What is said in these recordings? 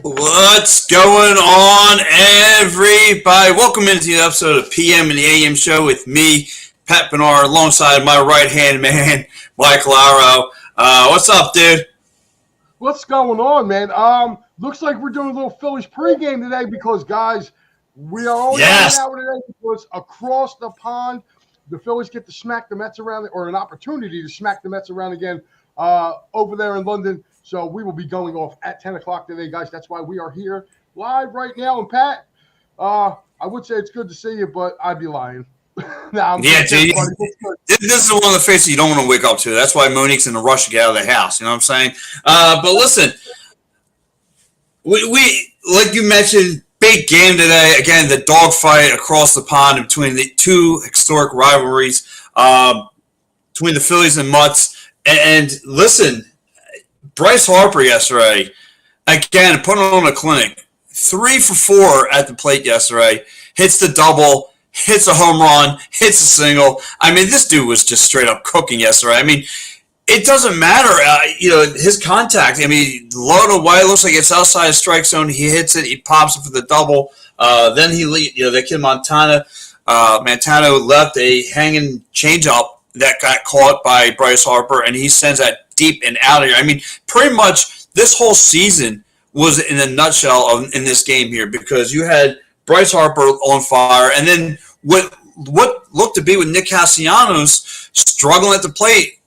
What's going on, everybody? Welcome into the episode of PM and the AM Show with me, Pat Bernard, alongside my right-hand man, Mike Laro. What's up, dude? What's going on, man? Looks like we're doing a little Phillies pregame today because, guys, we are only an hour today because across the pond, the Phillies get to smack the Mets around, or an opportunity to smack the Mets around again over there in London. So we will be going off at 10 o'clock today, guys. That's why we are here live right now. And, Pat, I would say it's good to see you, but I'd be lying. This is one of the faces you don't want to wake up to. That's why Monique's in a rush to get out of the house. You know what I'm saying? But listen, we like you mentioned, big game today. Again, the dogfight across the pond between the two historic rivalries between the Phillies and Mets. And listen, Bryce Harper yesterday, again, putting on a clinic. 3 for 4 at the plate yesterday. Hits the double, hits a home run, hits a single. I mean, this dude was just straight up cooking yesterday. I mean, it doesn't matter. His contact. I mean, low to wide, looks like it's outside the strike zone. He hits it. He pops it for the double. Then the kid Montano left a hanging changeup that got caught by Bryce Harper, and he sends that deep and out of here. I mean, pretty much this whole season was in a nutshell in this game here, because you had Bryce Harper on fire, and then what looked to be with Nick Castellanos struggling at the plate,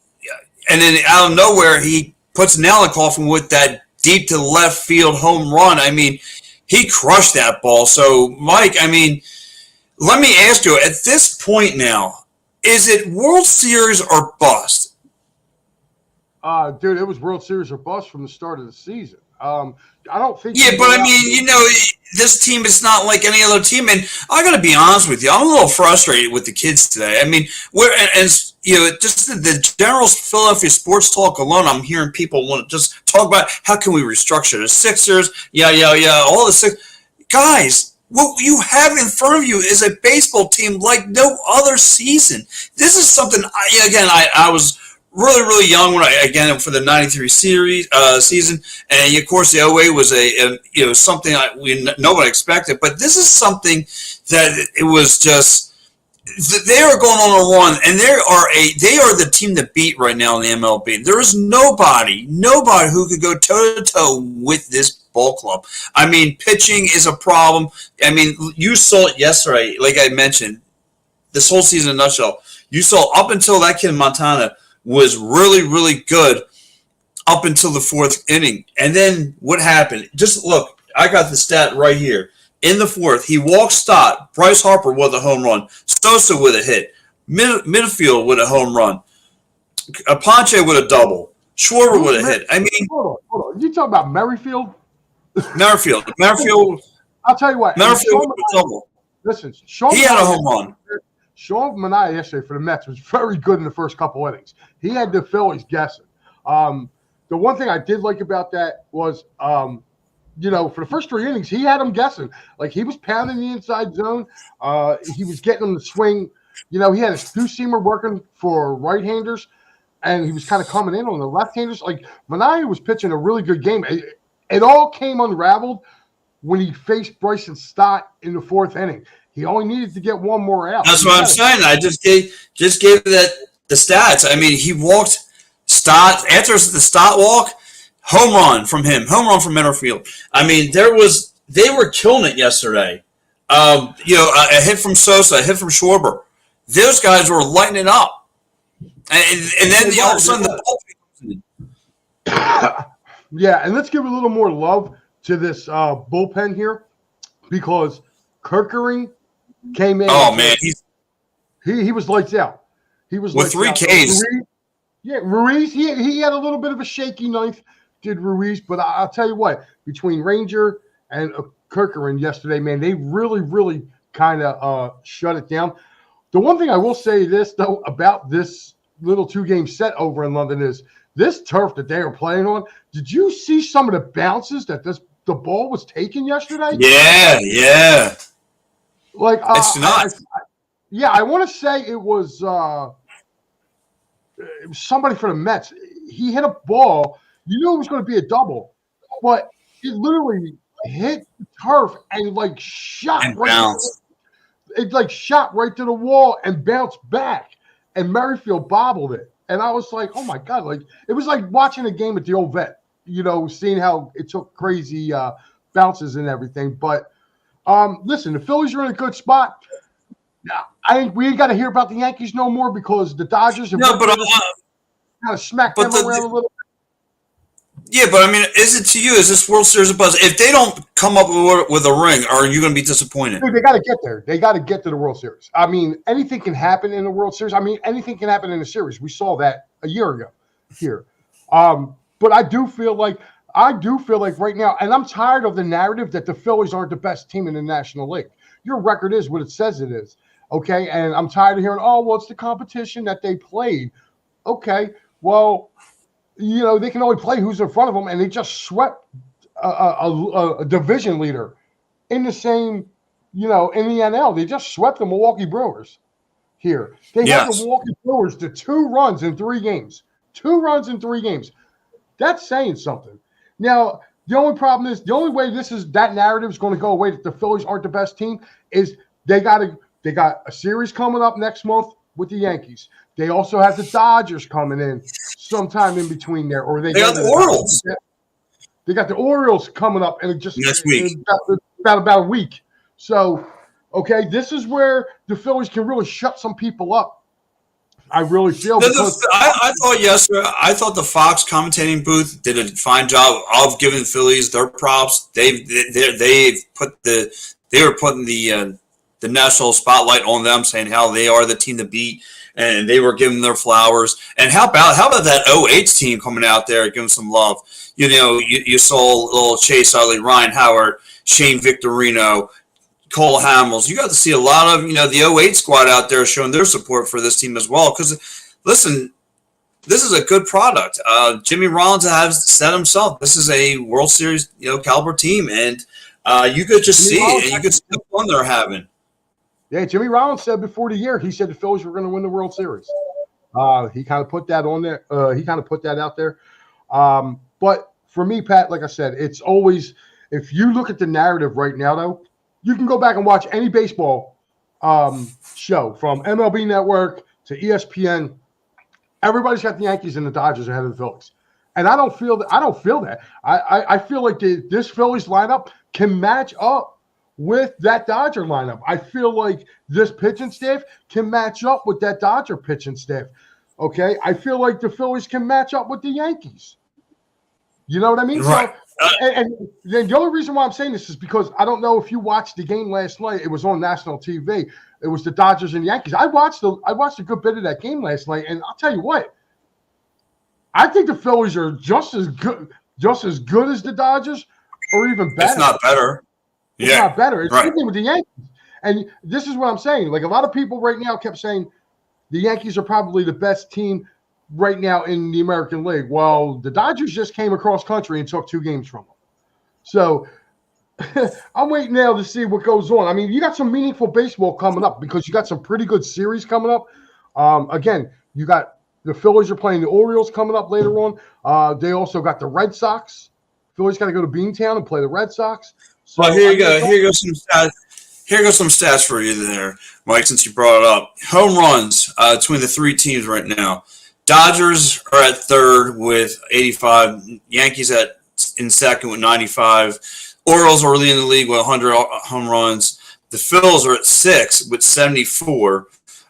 and then out of nowhere he puts a nail in the coffin with that deep to left field home run. I mean, he crushed that ball. So, Mike, I mean, let me ask you, at this point now, is it World Series or bust? Dude, it was World Series or bust from the start of the season. I don't think. Yeah, but I mean, this team is not like any other team, and I got to be honest with you, I'm a little frustrated with the kids today. I mean, just the general Philadelphia sports talk alone, I'm hearing people want to just talk about how can we restructure the Sixers, all the six guys. What you have in front of you is a baseball team like no other season. This is something. I was really, really young for the '93 season, and of course the 08 was something nobody expected. But this is something that it was just they are going on a run, and they are the team to beat right now in the MLB. There is nobody who could go toe to toe with this ball club. I mean, pitching is a problem. I mean, you saw it yesterday, like I mentioned, this whole season in a nutshell. You saw up until that kid Montana was really, really good up until the 4th inning. And then what happened? Just look, I got the stat right here. In the 4th, he walked Stott, Bryce Harper with a home run, Sosa with a hit, midfield with a home run, Ponche with a double, Schwarber with a hit. I mean, hold on. You talking about Merrifield? Merrifield. I'll tell you what. Merrifield with a double. Listen, he had a home run. Sean Manaea yesterday for the Mets was very good in the first couple innings. He had the Phillies guessing. The one thing I did like about that was, for the first 3 innings, he had them guessing. Like, he was pounding the inside zone. He was getting them to swing. He had his two-seamer working for right-handers, and he was kind of coming in on the left-handers. Like, Manaea was pitching a really good game. It all came unraveled when he faced Bryson Stott in the 4th inning. He only needed to get one more out. That's what I'm saying. I just gave the stats. I mean, he walked Stott after the Stott walk, home run from him, home run from Merrifield. I mean, they were killing it yesterday. A hit from Sosa, a hit from Schwarber. Those guys were lighting it up, and then all of a sudden the ball comes in. Yeah, and let's give a little more love to this bullpen here, because Kerkering came in. Oh man, he was lights out. He was with lights 3 out. Ks. Ruiz, he had a little bit of a shaky ninth, did Ruiz, but I'll tell you what, between Ranger and Kirkeren yesterday, man, they really kind of shut it down. The one thing I will say this, though, about this little 2-game set over in London is this turf that they are playing on. Did you see some of the bounces that the ball was taking yesterday? Yeah. Like It's nuts. I want to say it was somebody for the Mets. He hit a ball. You knew it was going to be a double, but it literally hit the turf and like shot And right. bounce. It like shot right to the wall and bounced back, and Merrifield bobbled it. And I was like, oh my God, like it was like watching a game at the old vet, seeing how it took crazy bounces and everything. But listen, the Phillies are in a good spot. Now, I think we ain't got to hear about the Yankees no more because the Dodgers have No, but kind of smacked them around a little. Yeah, but I mean, is this World Series a buzz? If they don't come up with a ring, are you going to be disappointed? Dude, they got to get there. They got to get to the World Series. I mean, anything can happen in the World Series. I mean, anything can happen in the series. We saw that a year ago here. But I do feel like right now, and I'm tired of the narrative that the Phillies aren't the best team in the National League. Your record is what it says it is. Okay, and I'm tired of hearing, it's the competition that they played. Okay, well, they can only play who's in front of them, and they just swept a division leader in the same, in the NL. They just swept the Milwaukee Brewers here. They had the Milwaukee Brewers to 2 runs in 3 games. 2 runs in 3 games. That's saying something. Now, the only problem is, the only way that narrative is going to go away that the Phillies aren't the best team is they got a series coming up next month with the Yankees. They also have the Dodgers coming in sometime in between there, or they got the Orioles. They got the Orioles coming up, and just next week, about a week. So, okay, this is where the Phillies can really shut some people up. I really feel. I thought the Fox commentating booth did a fine job of giving the Phillies their props. They were putting the national spotlight on them, saying how they are the team to beat, and they were giving their flowers. And how about that 08 team coming out there giving some love? You saw little Chase Utley, Ryan Howard, Shane Victorino, Cole Hamels. You got to see a lot of the 08 squad out there showing their support for this team as well. Because listen, this is a good product. Jimmy Rollins has said himself, this is a World Series caliber team, and you could just see it, and you could see the fun they're having. Yeah, Jimmy Rollins said before the year, he said the Phillies were going to win the World Series. He kind of put that on there. He kind of put that out there. But for me, Pat, like I said, it's always, if you look at the narrative right now, though, you can go back and watch any baseball show from MLB Network to ESPN. Everybody's got the Yankees and the Dodgers ahead of the Phillies. And I don't feel that. I feel like this Phillies lineup can match up with that Dodger lineup. I feel like this pitching staff can match up with that Dodger pitching staff. Okay? I feel like the Phillies can match up with the Yankees. You know what I mean? Right. So, and then the only reason why I'm saying this is because I don't know if you watched the game last night. It was on national TV. It was the Dodgers and Yankees. I watched a good bit of that game last night, and I'll tell you what. I think the Phillies are just as good as the Dodgers, or even better. It's not better. It's not better. It's the same thing with the Yankees. And this is what I'm saying. Like, a lot of people right now kept saying the Yankees are probably the best team right now in the American League. Well, the Dodgers just came across country and took 2 games from them. So I'm waiting now to see what goes on. I mean, you got some meaningful baseball coming up because you got some pretty good series coming up. Again, you got the Phillies are playing the Orioles coming up later on. They also got the Red Sox. Phillies got to go to Beantown and play the Red Sox. So well, here you go. Here goes some stats. Here goes some stats for you there, Mike. Since you brought it up, home runs between the 3 teams right now. Dodgers are at 3rd with 85. Yankees in 2nd with 95. Orioles are leading the league with 100 home runs. The Phils are at 6 with 74.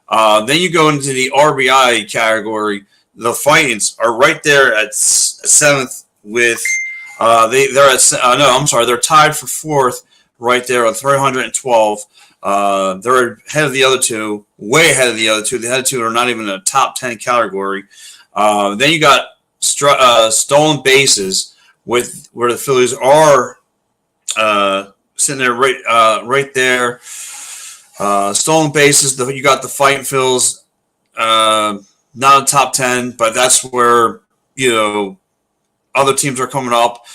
Then you go into the RBI category. The Titans are right there at 7th with they're tied for 4th right there at 312. They're ahead of the other two, way ahead of the other two. The other two are not even in a top 10 category. Then you got stolen bases with where the Phillies are sitting there right there. Stolen bases. You got the Fighting Phils, not a top 10, but that's where other teams are coming up.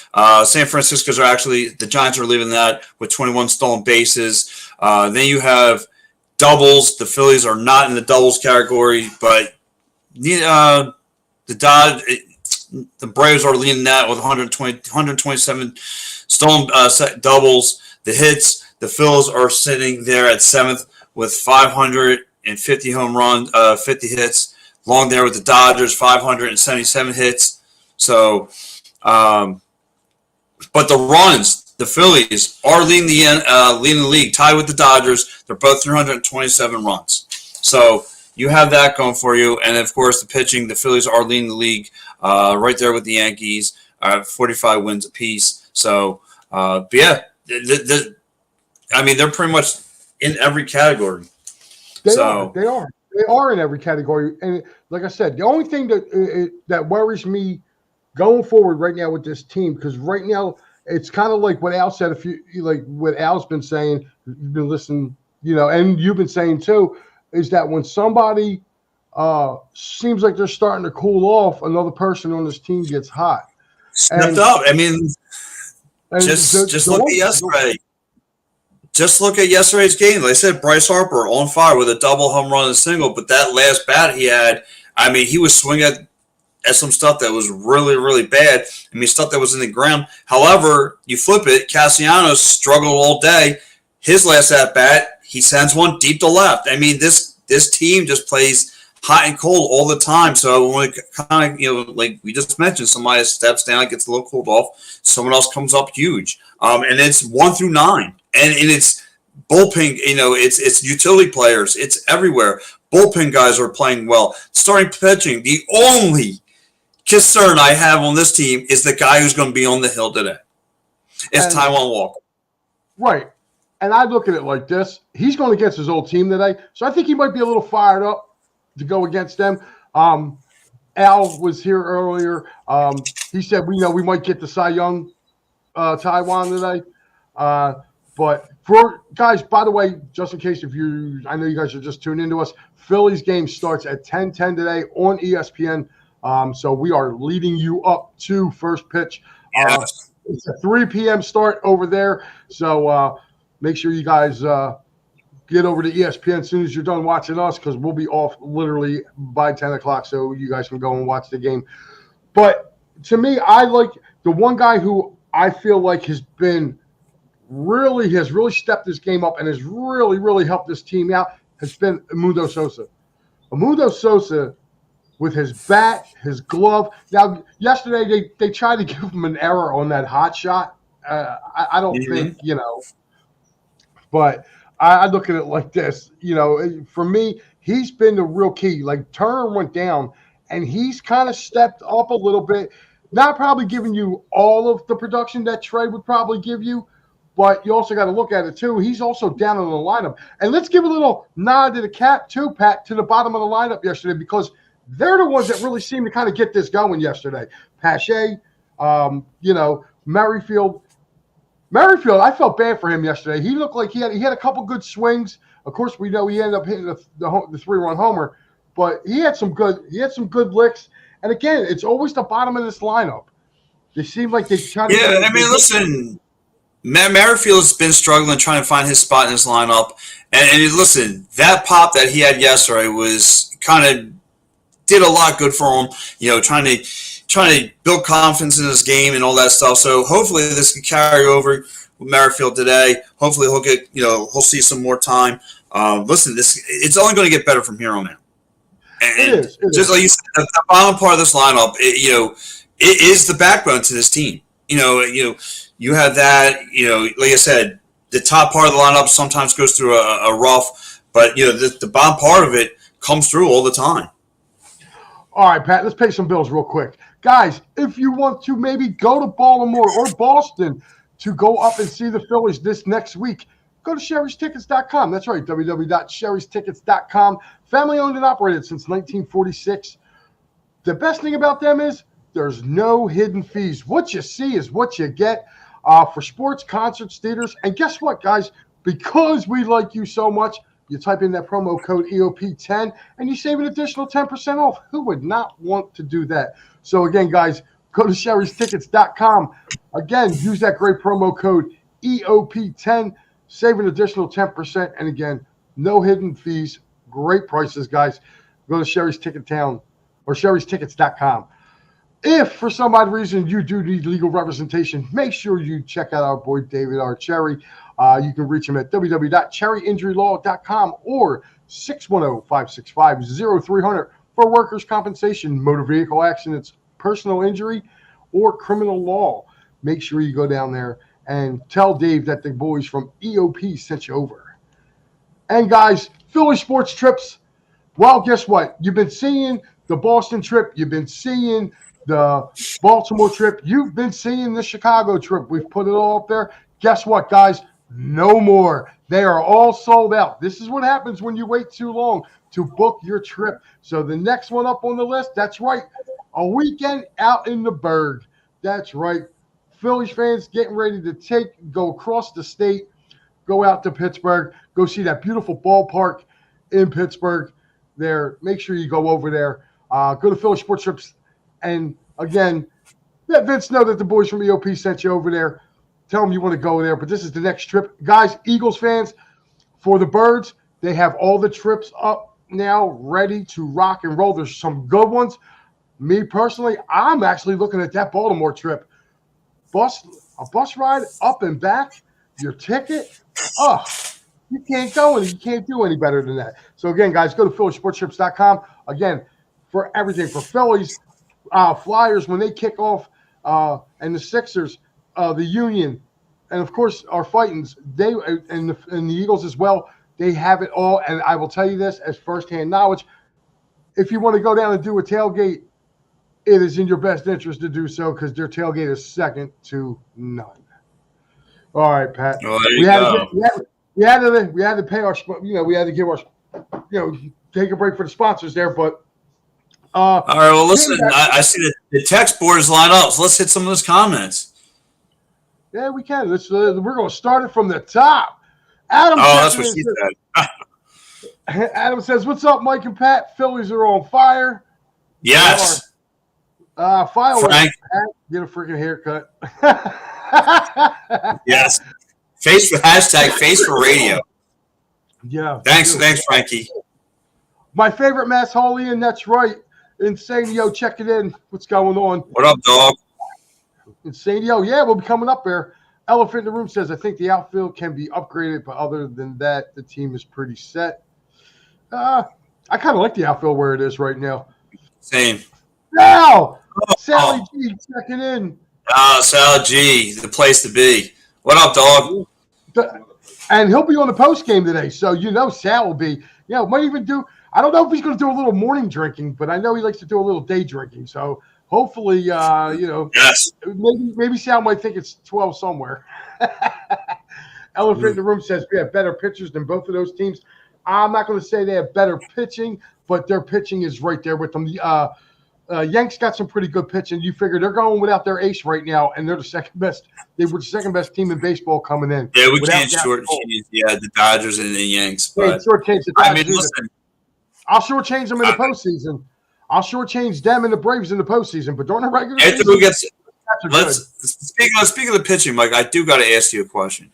San Francisco's are actually the Giants are leaving that with 21 stolen bases. Then you have doubles. The Phillies are not in the doubles category, but the Braves are leading that with 127 stolen doubles. The hits, the Phillies are sitting there at 7th with 550 home runs, 50 hits. Along there with the Dodgers, 577 hits. So, but the runs, the Phillies are leading the league, tied with the Dodgers. They're both 327 runs. So you have that going for you, and of course the pitching, the Phillies are leading the league, right there with the Yankees, 45 wins apiece. So, but yeah, I mean they're pretty much in every category. They are. They are in every category, and like I said, the only thing that worries me going forward right now with this team, because right now it's kind of like what Al said. What Al's been saying, you've been listening, and you've been saying too, is that when somebody seems like they're starting to cool off, another person on this team gets hot. Stepped up. I mean, just look at yesterday. Just look at yesterday's game. Like I said, Bryce Harper on fire with a double, home run, and a single. But that last bat he had, I mean, he was swinging at some stuff that was really, really bad. I mean, stuff that was in the ground. However, you flip it, Castellanos struggled all day. His last at bat, he sends one deep to left. I mean, this team just plays hot and cold all the time. So when it kind of, like we just mentioned, somebody steps down, gets a little cooled off, someone else comes up huge. And it's 1 through 9. And it's bullpen, it's utility players. It's everywhere. Bullpen guys are playing well. Starting pitching, the only concern I have on this team is the guy who's going to be on the hill today. It's Taijuan Walker. Right. And I look at it like this. He's going against his old team today. So I think he might be a little fired up to go against them. Al was here earlier. He said, we might get the Cy Young Taijuan today. But for guys, by the way, just in case I know you guys are just tuning into us, Phillies game starts at 10:10 today on ESPN. So we are leading you up to first pitch. Yes. It's a 3 p.m. start over there. So make sure you guys get over to ESPN as soon as you're done watching us, because we'll be off literally by 10 o'clock so you guys can go and watch the game. But to me, I like the one guy who I feel like has really stepped his game up and has really, really helped this team out has been Edmundo Sosa. Edmundo Sosa, with his bat, his glove. Now, yesterday they tried to give him an error on that hot shot. I don't think, but I look at it like this. For me, he's been the real key. Like Turner went down, and he's kind of stepped up a little bit. Not probably giving you all of the production that Trey would probably give you, but you also got to look at it too. He's also down in the lineup. And let's give a little nod to the cap too, Pat, to the bottom of the lineup yesterday, because they're the ones that really seemed to kind of get this going yesterday. Pache, Merrifield. Merrifield, I felt bad for him yesterday. He looked like he had a couple good swings. Of course, we know he ended up hitting the 3-run homer, but he had some good licks. And again, it's always the bottom of this lineup. They seem like they try to. Yeah, I mean, listen, Merrifield's been struggling trying to find his spot in his lineup, and listen, that pop that he had yesterday was kind of did a lot good for him. Trying to build confidence in his game and all that stuff. So hopefully this can carry over with Merrifield today. Hopefully he'll see some more time. Listen, it's only going to get better from here on out. And it is. Like you said, the bottom part of this lineup, it is the backbone to this team. You have that. Like I said, the top part of the lineup sometimes goes through a rough, but the bottom part of it comes through all the time. All right, Pat, let's pay some bills real quick. Guys, if you want to maybe go to Baltimore or Boston to go up and see the Phillies this next week, go to sherrystickets.com. That's right, www.sherrystickets.com. Family owned and operated since 1946. The best thing about them is there's no hidden fees. What you see is what you get for sports, concerts, theaters. And guess what, guys? Because we like you so much, you type in that promo code EOP10 and you save an additional 10% off. Who would not want to do that? So again, guys, go to sherrystickets.com. Again, use that great promo code EOP10. Save an additional 10%. And again, no hidden fees. Great prices, guys. Go to Sherry's Ticket Town or sherrystickets.com. If for some odd reason you do need legal representation, make sure you check out our boy David R. Cherry. You can reach him at www.cherryinjurylaw.com or 610-565-0300 for workers' compensation, motor vehicle accidents, personal injury, or criminal law. Make sure you go down there and tell Dave that the boys from EOP sent you over. And guys, Philly sports trips. Well, guess what? You've been seeing the Boston trip. You've been seeing the Baltimore trip. You've been seeing the Chicago trip. We've put it all up there. Guess what, guys? No more. They are all sold out. This is what happens when you wait too long to book your trip. So the next one up on the list, that's right, a weekend out in the Berg. That's right. Phillies fans getting ready to go across the state, go out to Pittsburgh, go see that beautiful ballpark in Pittsburgh there. Make sure you go over there. Go to Philly Sports Trips. And again, let Vince know that the boys from EOP sent you over there. Tell them you want to go there. But this is the next trip. Guys, Eagles fans, for the Birds, they have all the trips up now ready to rock and roll. There's some good ones. Me personally, I'm actually looking at that Baltimore trip. A bus ride up and back, your ticket, you can't go and you can't do any better than that. So again, guys, go to phillysportstrips.com. Again, for everything, for Phillies, Flyers when they kick off, and the Sixers, the Union, and of course our Fightins, they and the Eagles as well. They have it all, and I will tell you this as firsthand knowledge. If you want to go down and do a tailgate, it is in your best interest to do so because their tailgate is second to none. All right, Pat. Well, we had to pay our, we had to give our, take a break for the sponsors there, but. All right. Well, listen, I see the text board is lined up, so let's hit some of those comments. Yeah, we can. We're going to start it from the top. Adam. Oh, that's what she said. Adam says, "What's up, Mike and Pat? Phillies are on fire." Yes. File Frank. Get a freaking haircut. Yes. Face for radio. Yeah. Thanks, Frankie. My favorite Mass Holian, that's right. Insanio, check it in. What's going on? What up, dog? Insanio, yeah, we'll be coming up there. Elephant in the Room says, I think the outfield can be upgraded, but other than that, the team is pretty set. I kind of like the outfield where it is right now. Same. Now, Sally G, checking in. Sal G, the place to be. What up, dog? And he'll be on the post game today, so Sal will be. Might even do. I don't know if he's going to do a little morning drinking, but I know he likes to do a little day drinking. So hopefully, yes. Maybe Sal might think it's 12 somewhere. Elephant in the Room says we have better pitchers than both of those teams. I'm not going to say they have better pitching, but their pitching is right there with them. Yanks got some pretty good pitching. You figure they're going without their ace right now, and they're the second best. They were the second best team in baseball coming in. Yeah, we can't shortchange the Dodgers and the Yanks. But shortchange the Dodgers. Listen, I'll shortchange them in the postseason. I'll shortchange them and the Braves in the postseason. But during the regular season, speaking of the pitching, Mike, I do got to ask you a question.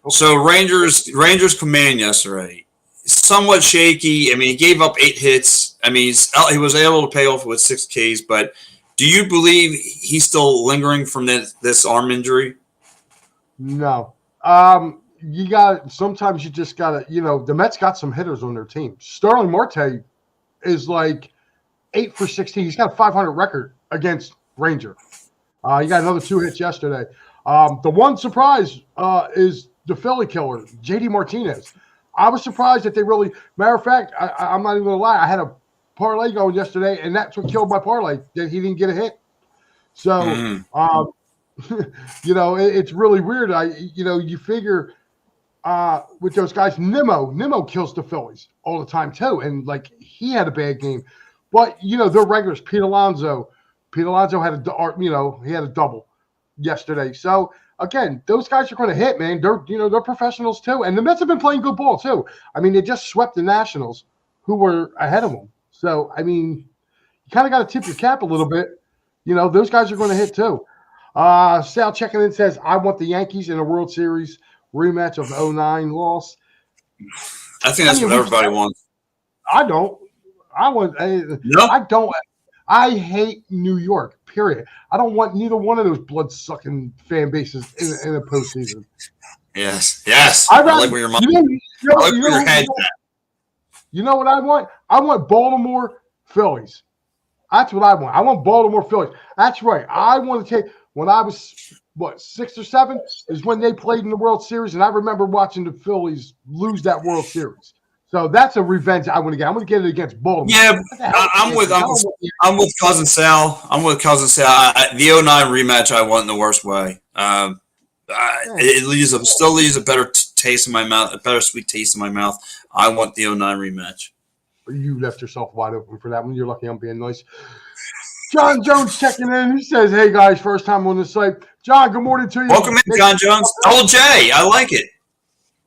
Okay. So Rangers command yesterday, somewhat shaky. I mean, he gave up 8 hits. I mean, he was able to pay off with 6 Ks. But do you believe he's still lingering from this arm injury? No. Sometimes you just got to, the Mets got some hitters on their team. Starling Marte is like 8 for 16. He's got a 500 record against Ranger. He got another 2 hits yesterday. The one surprise is the Philly killer, JD Martinez. I was surprised that they really, matter of fact, I'm not even going to lie. I had a parlay going yesterday, and that's what killed my parlay, that he didn't get a hit. So, it's really weird. You figure with those guys. Nimmo kills the Phillies all the time too, and like he had a bad game. But their regulars, Pete Alonso had he had a double yesterday. So again, those guys are going to hit, man. They're professionals too, and the Mets have been playing good ball too. I mean, they just swept the Nationals, who were ahead of them. So I mean, you kind of got to tip your cap a little bit. Those guys are going to hit too. Sal checking in says, I want the Yankees in a World Series rematch of the 2009 loss. I think that's what everybody wants. I don't. I don't. I hate New York, period. I don't want neither one of those blood-sucking fan bases in a postseason. Yes. I like where your mind. I like where your head's at. You know what I want? I want Baltimore Phillies. That's what I want. I want Baltimore Phillies. That's right. I want to take when I was 6 or 7 is when they played in the World Series, and I remember watching the Phillies lose that World Series. So that's a revenge I want to get. I'm going to get it against Baltimore. Yeah, I'm with Cousin Sal. I'm with Cousin Sal. The 2009 rematch I want in the worst way. It still leaves a better taste in my mouth, a better sweet taste in my mouth. I want the 2009 rematch. You left yourself wide open for that one. You're lucky I'm being nice. John Jones checking in. He says, hey, guys, first time on the site. John, good morning to you. Welcome in, John Jones. Double J. I like it.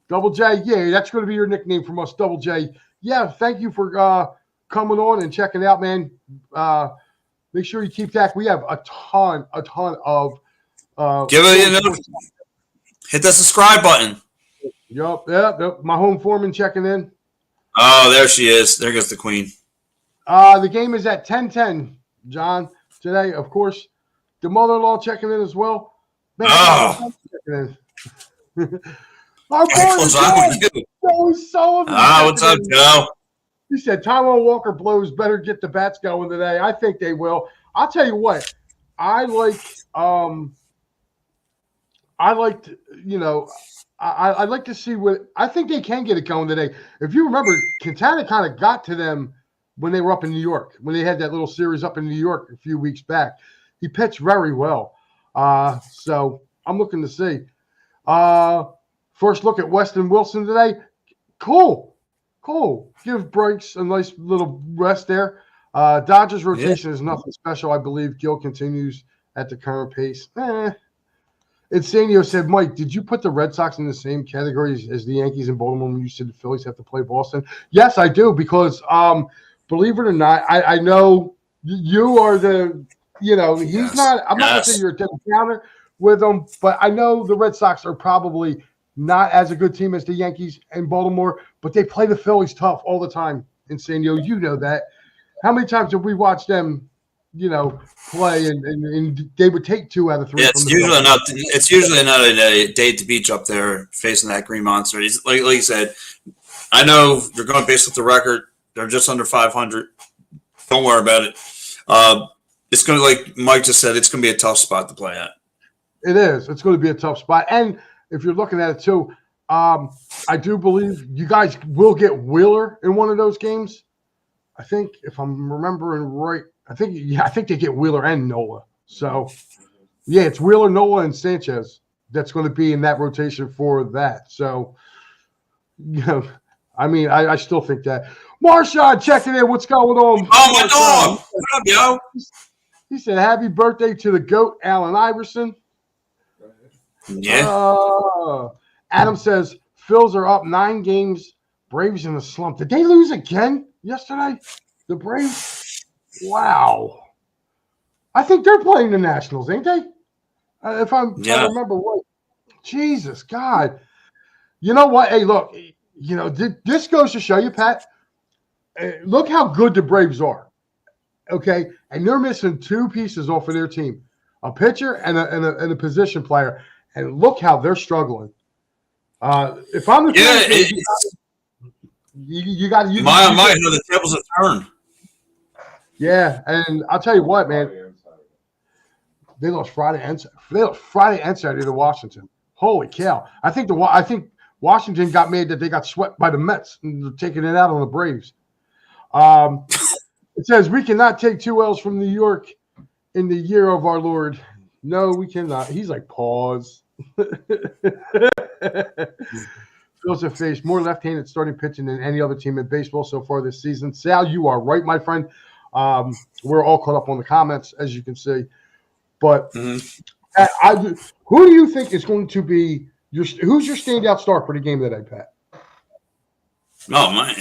Double J. Yeah, that's going to be your nickname from us, Double J. Yeah, thank you for coming on and checking out, man. Make sure you keep that. We have a ton of hit that subscribe button. Yep. My home foreman checking in. Oh, there she is. There goes the queen. The game is at 10:10, John, today, of course. The mother-in-law checking in as well. Man, checking in. Our boy, Joey Sullivan. What's up, Joe? He said, Taiwan Walker Blows better get the bats going today. I think they will. I'll tell you what. I'd like to see what – I think they can get it going today. If you remember, Quintana kind of got to them when they were up in New York, when they had that little series up in New York a few weeks back. He pitched very well. So I'm looking to see. First look at Weston Wilson today. Cool. Give Bryce a nice little rest there. Dodgers rotation is nothing special. I believe Gill continues at the current pace. Insanio said, Mike, did you put the Red Sox in the same category as the Yankees and Baltimore when you said the Phillies have to play Boston? Yes, I do, because believe it or not, I know you are the he's not – I'm not going to say you're a dead counter with him, but I know the Red Sox are probably – not as a good team as the Yankees and Baltimore, but they play the Phillies tough all the time. Insanio, you know that. How many times have we watched them, play and they would take 2 out of 3? Yeah, it's usually not a day at the beach up there facing that Green Monster. Like you said, I know they're going based off the record. They're just under 500. Don't worry about it. It's going to, like Mike just said, it's going to be a tough spot to play at. It is. It's going to be a tough spot. And if you're looking at it too, I do believe you guys will get Wheeler in one of those games. I think, if I'm remembering right, I think they get Wheeler and Nola. So, yeah, it's Wheeler, Nola, and Sanchez that's going to be in that rotation for that. So, I still think that. Marshawn checking in. What's going on? Oh, my dog. What up, yo? He said, happy birthday to the GOAT, Allen Iverson. Yeah. Adam says, Phils are up 9 games. Braves in a slump. Did they lose again yesterday? The Braves? Wow. I think they're playing the Nationals, ain't they? If I remember right. Jesus, God. You know what? Hey, look, this goes to show you, Pat, look how good the Braves are. Okay? And they're missing 2 pieces off of their team, a pitcher and a position player. And look how they're struggling. If I'm the you got to. Might know the tables have turned. Yeah, and I'll tell you what, man. They lost Friday and Saturday to Washington. Holy cow! I think Washington got mad that they got swept by the Mets and they're taking it out on the Braves. It says we cannot take 2 L's from New York in the year of our Lord. No, we cannot. He's like, pause. Phillies have faced more left-handed starting pitching than any other team in baseball so far this season. Sal, you are right, my friend. We're all caught up on the comments, as you can see. But who do you think is going to be who's your standout star for the game today, Pat? Oh man,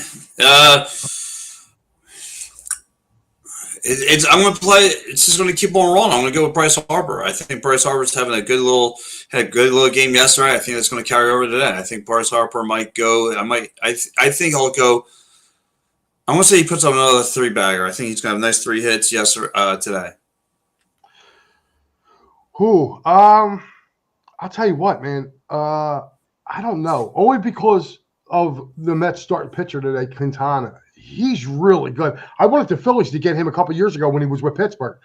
I'm going to play. It's just going to keep on rolling. I'm going to go with Bryce Harper. I think Bryce Harper's having had a good little game yesterday. I think that's going to carry over today. I think Bryce Harper might go. I think I'll go. I'm going to say he puts up another 3-bagger. I think he's going to have nice 3 hits today. Who? I'll tell you what, man. I don't know. Only because of the Mets starting pitcher today, Quintana. He's really good. I wanted the Phillies to get him a couple years ago when he was with Pittsburgh.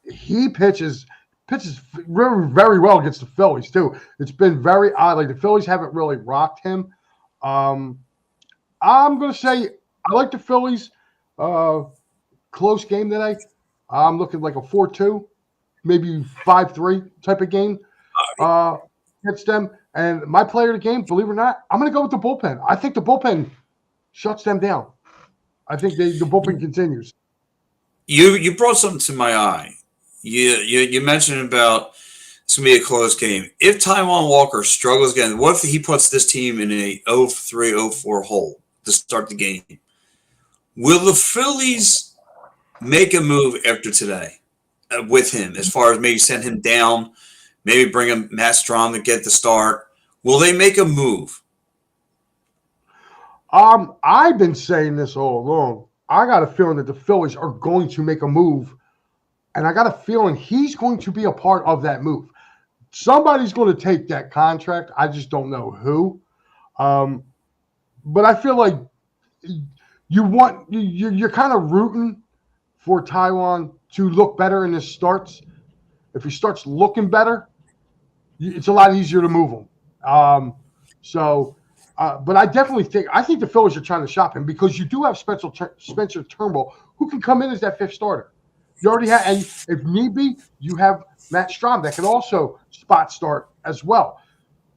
He pitches very, very well against the Phillies too. It's been very odd. Like the Phillies haven't really rocked him. I'm going to say I like the Phillies. Close game today. I'm looking like a 4-2, maybe 5-3 type of game. Against them. And my player of the game, believe it or not, I'm going to go with the bullpen. I think the bullpen shuts them down. I think the bullpen continues. You brought something to my eye. You mentioned about it's going to be a close game. If Taijuan Walker struggles again, what if he puts this team in a 0-3-0-4 hole to start the game? Will the Phillies make a move after today with him as far as maybe send him down, maybe bring him Matt Strom to get the start? Will they make a move? I've been saying this all along. I got a feeling that the Phillies are going to make a move, and I got a feeling he's going to be a part of that move. Somebody's going to take that contract. I just don't know who. But I feel like you're kind of rooting for Taijuan to look better in his starts. If he starts looking better, it's a lot easier to move him. But I definitely think the Phillies are trying to shop him because you do have Spencer Turnbull who can come in as that 5th starter. You already have, and if need be, you have Matt Strom that can also spot start as well.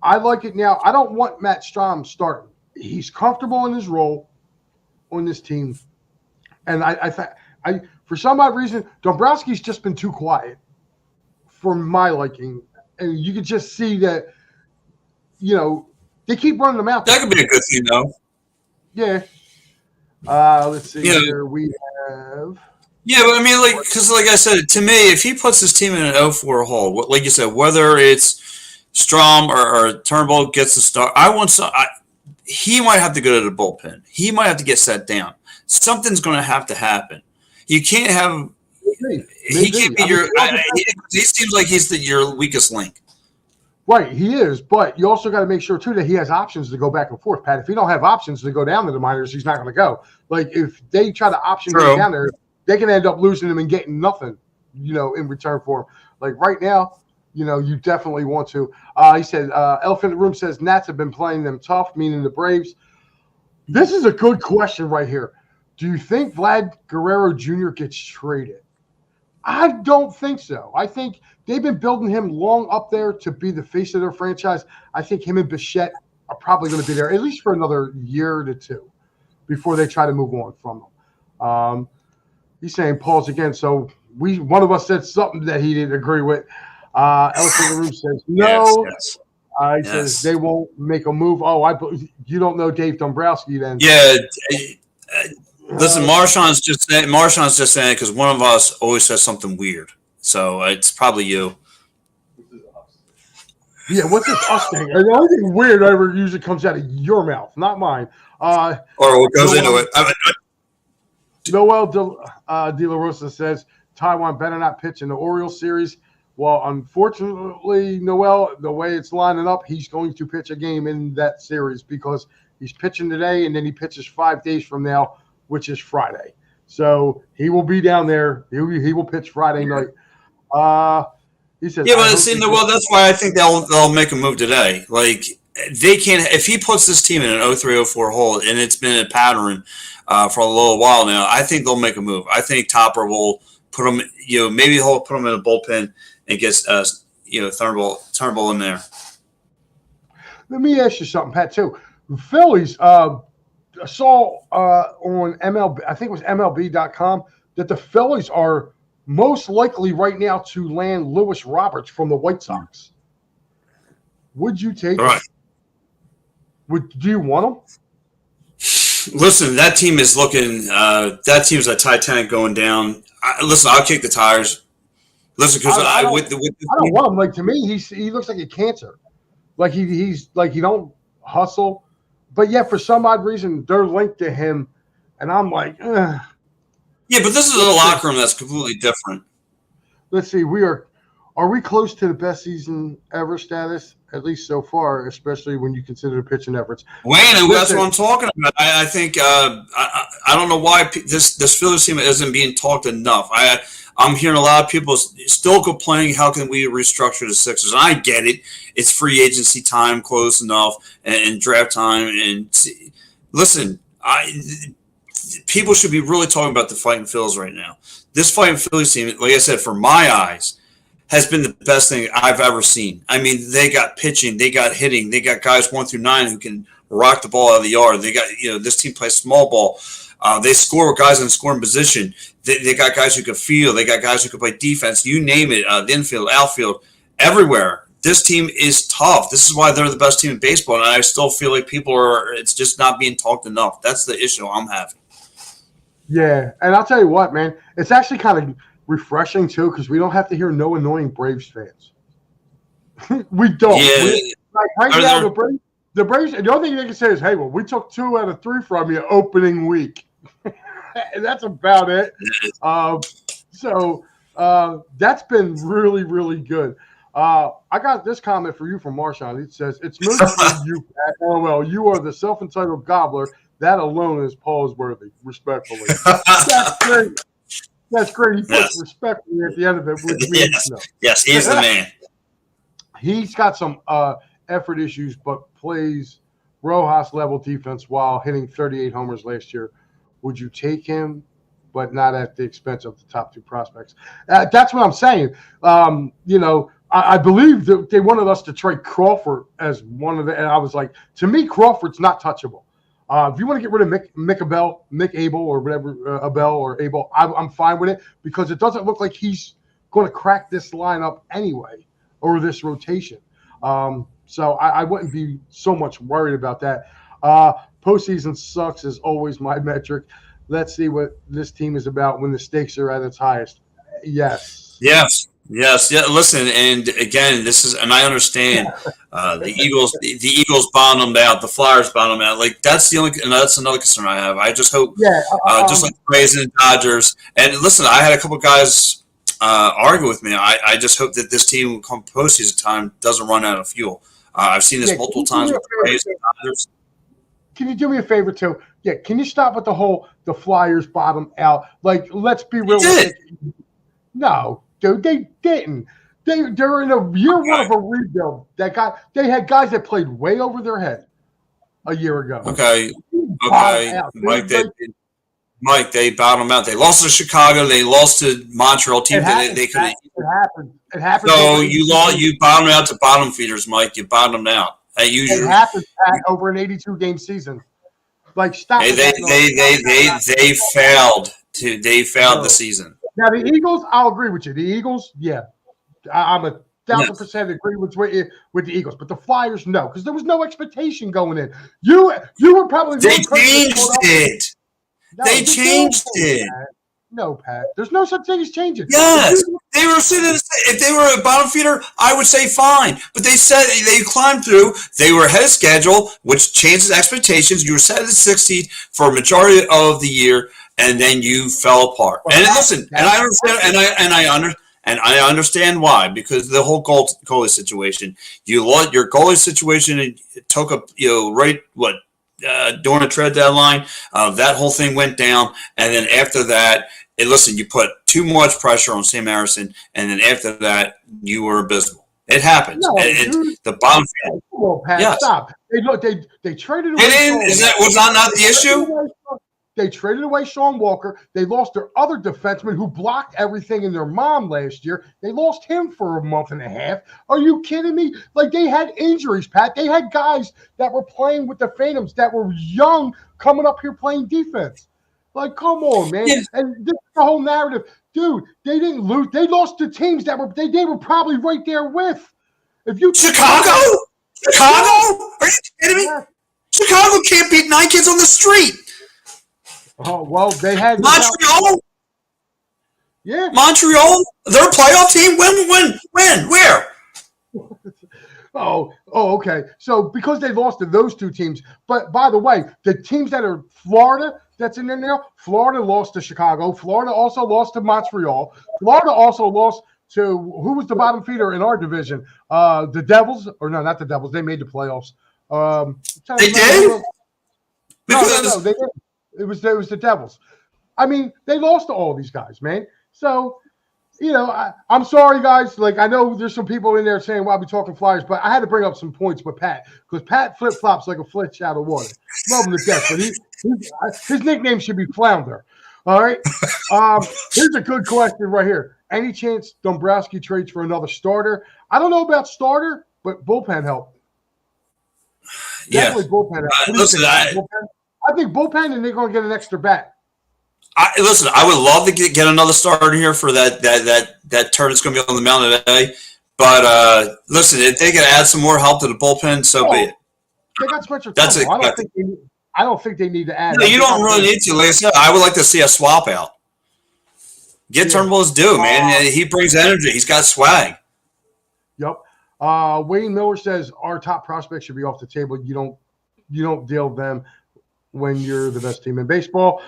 I like it now. I don't want Matt Strom starting. He's comfortable in his role on this team, and I for some odd reason, Dombrowski's just been too quiet for my liking, and you could just see that, they keep running them out. That could be a good thing, though. Yeah. Let's see here. We have. Yeah, but I mean, because like I said, to me, if he puts his team in an 0-4 hole, like you said, whether it's Strom or Turnbull gets the start, he might have to go to the bullpen. He might have to get set down. Something's going to have to happen. You can't have. Maybe. He can't be he seems like he's your weakest link. Right, he is, but you also got to make sure too that he has options to go back and forth, Pat. If he don't have options to go down to the minors, he's not going to go. Like if they try to option him down there, they can end up losing him and getting nothing, in return for him. Like right now, you definitely want to. He said, Elephant in the Room says Nats have been playing them tough, meaning the Braves. This is a good question right here. Do you think Vlad Guerrero Jr. gets traded? I don't think so. I think they've been building him long up there to be the face of their franchise. I think him and Bichette are probably going to be there at least for another year to 2 before they try to move on from him. He's saying pause again. So one of us said something that he didn't agree with. Elephant in the Room says no. Yes. He says they won't make a move. Oh, you don't know Dave Dombrowski then. Yeah. Listen, Marshawn's just saying because one of us always says something weird. So it's probably you. Yeah, what's this us thing? The only thing weird ever usually comes out of your mouth, not mine. Or what goes into it. Noel De La Rosa says Taijuan better not pitch in the Orioles series. Well, unfortunately, Noel, the way it's lining up, he's going to pitch a game in that series because he's pitching today and then he pitches 5 days from now, which is Friday. So he will be down there. He will pitch Friday night. He says, yeah, but well, that's why I think they'll make a move today. Like they can't if he puts this team in an 0-3-0-4 hole, and it's been a pattern for a little while now. I think they'll make a move. I think Topper will put him. Maybe he'll put him in a bullpen and gets Turnbull in there. Let me ask you something, Pat. Too, the Phillies. I saw on MLB, I think it was MLB.com, that the Phillies are most likely right now to land Lewis Roberts from the White Sox. Would you take him? Do you want him? Listen, that team is looking. That team's a Titanic going down. Listen, I'll kick the tires. Listen, because I don't want him. Like, to me, he looks like a cancer. Like he's like he don't hustle, but yet for some odd reason they're linked to him, and I'm like, ugh. Yeah, but this is a locker room that's completely different. Let's see, are we close to the best season ever status? At least so far, especially when you consider the pitching efforts. Wayne, and that's what I'm talking about. I think I don't know why this Phillies team isn't being talked enough. I'm hearing a lot of people still complaining, how can we restructure the Sixers? And I get it. It's free agency time close enough and draft time. And listen, people should be really talking about the Fighting Phillies right now. This Fighting Phillies team, like I said, for my eyes, has been the best thing I've ever seen. I mean, they got pitching, they got hitting, they got guys 1 through 9 who can rock the ball out of the yard. They got, this team plays small ball. They score with guys in scoring position. They got guys who can field. They got guys who can play defense. You name it, the infield, outfield, everywhere. This team is tough. This is why they're the best team in baseball, and I still feel like it's just not being talked enough. That's the issue I'm having. Yeah, and I'll tell you what, man, it's actually kind of refreshing too, because we don't have to hear no annoying Braves fans. We don't. Yeah. Right now, the Braves, the only thing they can say is, hey, well, we took 2 out of 3 from you opening week. And that's about it. So that's been really, really good. I got this comment for you from Marshawn. It says, it's mostly you, Pat. LOL. You are the self-entitled gobbler. That alone is pause-worthy, respectfully. That's great. That's great. He puts respectfully at the end of it, which means no. Yes, he's the man. He's got some effort issues, but plays Rojas-level defense while hitting 38 homers last year. Would you take him, but not at the expense of the top 2 prospects? That's what I'm saying. I believe that they wanted us to trade Crawford as one of the – and I was like, to me, Crawford's not touchable. If you want to get rid of Mick Abel or whatever, Abel or Abel, I'm fine with it, because it doesn't look like he's going to crack this lineup anyway, or this rotation. So I wouldn't be so much worried about that. Postseason sucks is always my metric. Let's see what this team is about when the stakes are at its highest. Yes. Yeah. Listen, and again, and I understand the Eagles bottomed out, the Flyers bottomed out. Like that's another concern I have. I just hope, just like the Rays and the Dodgers. And listen, I had a couple guys argue with me. I just hope that this team, come postseason time, doesn't run out of fuel. I've seen this multiple times with the Rays and Dodgers. Can you do me a favor too? Yeah, can you stop with the Flyers bottom out? Like, let's be realistic. No, dude, they didn't. They're in a year one of a rebuild. They had guys that played way over their head a year ago. Okay. Mike, they bottomed out. They lost to Chicago. They lost to Montreal. Teams they could. It happened. So you bottomed out to bottom feeders, Mike. You bottomed out. It happened over an 82-game season. Like, stop. They failed the season. Now the Eagles, I'll agree with you. The Eagles, yeah, I'm 1,000% agree with the Eagles. But the Flyers, no, because there was no expectation going in. You were probably they changed it. They changed it. No, Pat. There's no such thing as changing. Yes, they were sitting. If they were a bottom feeder, I would say fine. But they said they climbed through. They were ahead of schedule, which changes expectations. You were set at the 6th seed for a majority of the year, and then you fell apart. Well, and listen, and I understand, and I understand why, because the whole goalie situation. Your goalie situation took up during a trade deadline, that whole thing went down, and then after that, you put too much pressure on Sam Harrison, and then after that, you were abysmal. It happens. No, the bottom. Pat, yes. Stop. They traded away. Was that not the issue? They traded away Sean Walker. They lost their other defenseman who blocked everything in their mom last year. They lost him for a month and a half. Are you kidding me? Like, they had injuries, Pat. They had guys that were playing with the Phantoms that were young coming up here playing defense. Like, come on, man. Yeah. And this is the whole narrative. Dude, they didn't lose. They lost to teams that they were probably right there with. If you Chicago? Are you kidding me? Yeah. Chicago can't beat 9 kids on the street. Oh, well, they had Montreal? Yeah. Montreal? They're a playoff team? When? Where? Oh, okay. So because they lost to those two teams, but by the way, the teams that are Florida that's in there now, Florida lost to Chicago. Florida also lost to Montreal. Florida also lost to who was the bottom feeder in our division? The Devils, or no, not the Devils. They made the playoffs. They did? No. They did. It was the Devils. I mean, they lost to all these guys, man. So, you know, I'm sorry, guys. Like, I know there's some people in there saying, "Why we talking Flyers?" But I had to bring up some points with Pat because Pat flip flops like a fish out of water. Love him to death, but his nickname should be Flounder. All right. Here's a good question right here. Any chance Dombrowski trades for another starter? I don't know about starter, but bullpen help. Definitely bullpen help. Listen, I think bullpen, and they're going to get an extra bat. Listen, I would love to get another starter here for that turn that's going to be on the mound today. But listen, if they can add some more help to the bullpen, so be it. They got Spencer That's it. I don't think they need to add. No, you don't really need to. Like I said, I would like to see a swap out. Get Turnbull's due, man. He brings energy. He's got swag. Yep. Wayne Miller says our top prospects should be off the table. You don't deal them when you're the best team in baseball.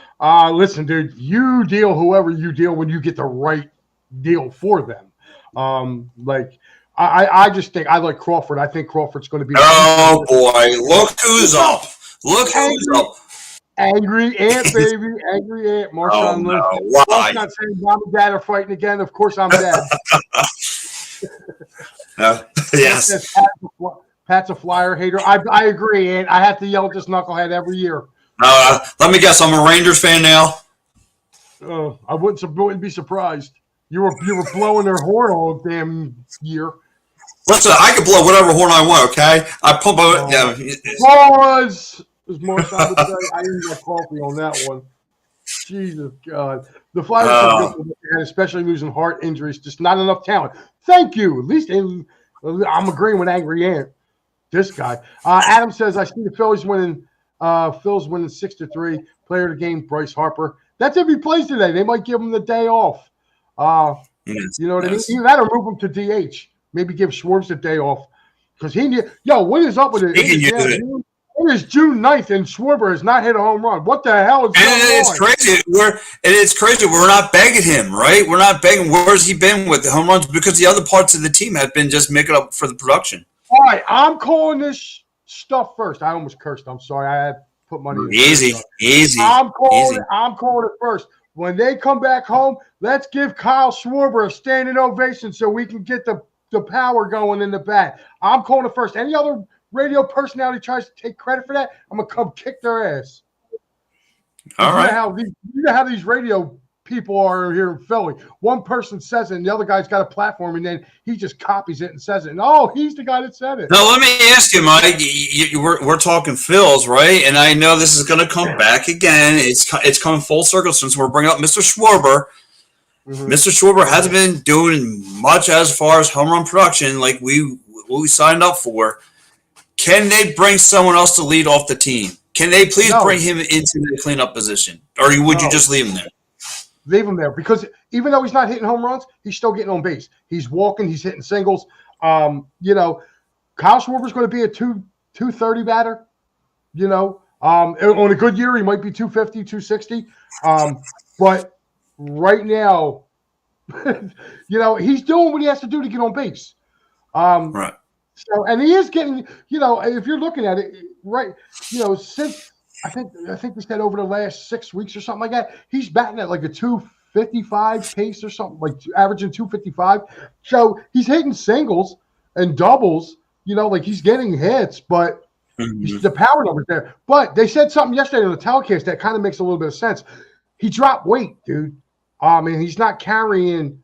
Listen, dude, you deal whoever you deal when you get the right deal for them. I just think I like Crawford. I think Crawford's going to be. Oh boy, look who's up! Look who's up! Angry Ant, baby, Angry Ant. Marshawn no. Why? Not saying mom and dad are fighting again. Of course, I'm dead. Yes. Pat's a Flyer hater. I agree, and I have to yell at this knucklehead every year. Let me guess. I'm a Rangers fan now. I wouldn't be surprised. You were blowing their horn all damn year. Listen, I can blow whatever horn I want. Okay, I pump out. Pause. As Marshawn would say, I need my coffee on that one. Jesus God, the Flyers are good, especially losing heart injuries. Just not enough talent. Thank you. At least I'm agreeing with Angry Ant. This guy. Adam says, I see the Phillies winning. Phil's winning 6-3. Player of the game, Bryce Harper. That's if he plays today. They might give him the day off. You know what I mean? Either that or move him to DH. Maybe give Schwartz the day off because what is up with it? It is June 9th, and Schwarber has not hit a home run. What the hell is going on? It's crazy. It's crazy. We're not begging him, right? We're not begging. Where's he been with the home runs? Because the other parts of the team have been just making up for the production. All right, I'm calling this stuff first. I almost cursed. I'm sorry. I had to put money in. Easy. I'm calling it first. When they come back home, let's give Kyle Schwarber a standing ovation so we can get the power going in the bat. I'm calling it first. Any other radio personality tries to take credit for that, I'm going to come kick their ass. All right. You know how these radio people are here in Philly. One person says it, and the other guy's got a platform, and then he just copies it and says it. And, he's the guy that said it. Now, let me ask you, Mike. We're talking Phils, right? And I know this is going to come back again. It's coming full circle since we're bringing up Mr. Schwarber. Mm-hmm. Mr. Schwarber hasn't been doing much as far as home run production like we signed up for. Can they bring someone else to lead off the team? Can they please bring him into the cleanup position? Or would you just leave him there? Leave him there because even though he's not hitting home runs, he's still getting on base. He's walking. He's hitting singles. Kyle Schwarber's going to be a 230 batter. On a good year, he might be 250, 260. But right now, he's doing what he has to do to get on base. Right. So, and he is getting, if you're looking at it, right, since I think they said over the last 6 weeks or something like that, he's batting at like a 255 pace or something, like averaging 255. So he's hitting singles and doubles, like he's getting hits, but Mhm. The power numbers there. But they said something yesterday on the telecast that kind of makes a little bit of sense. He dropped weight, dude. And he's not carrying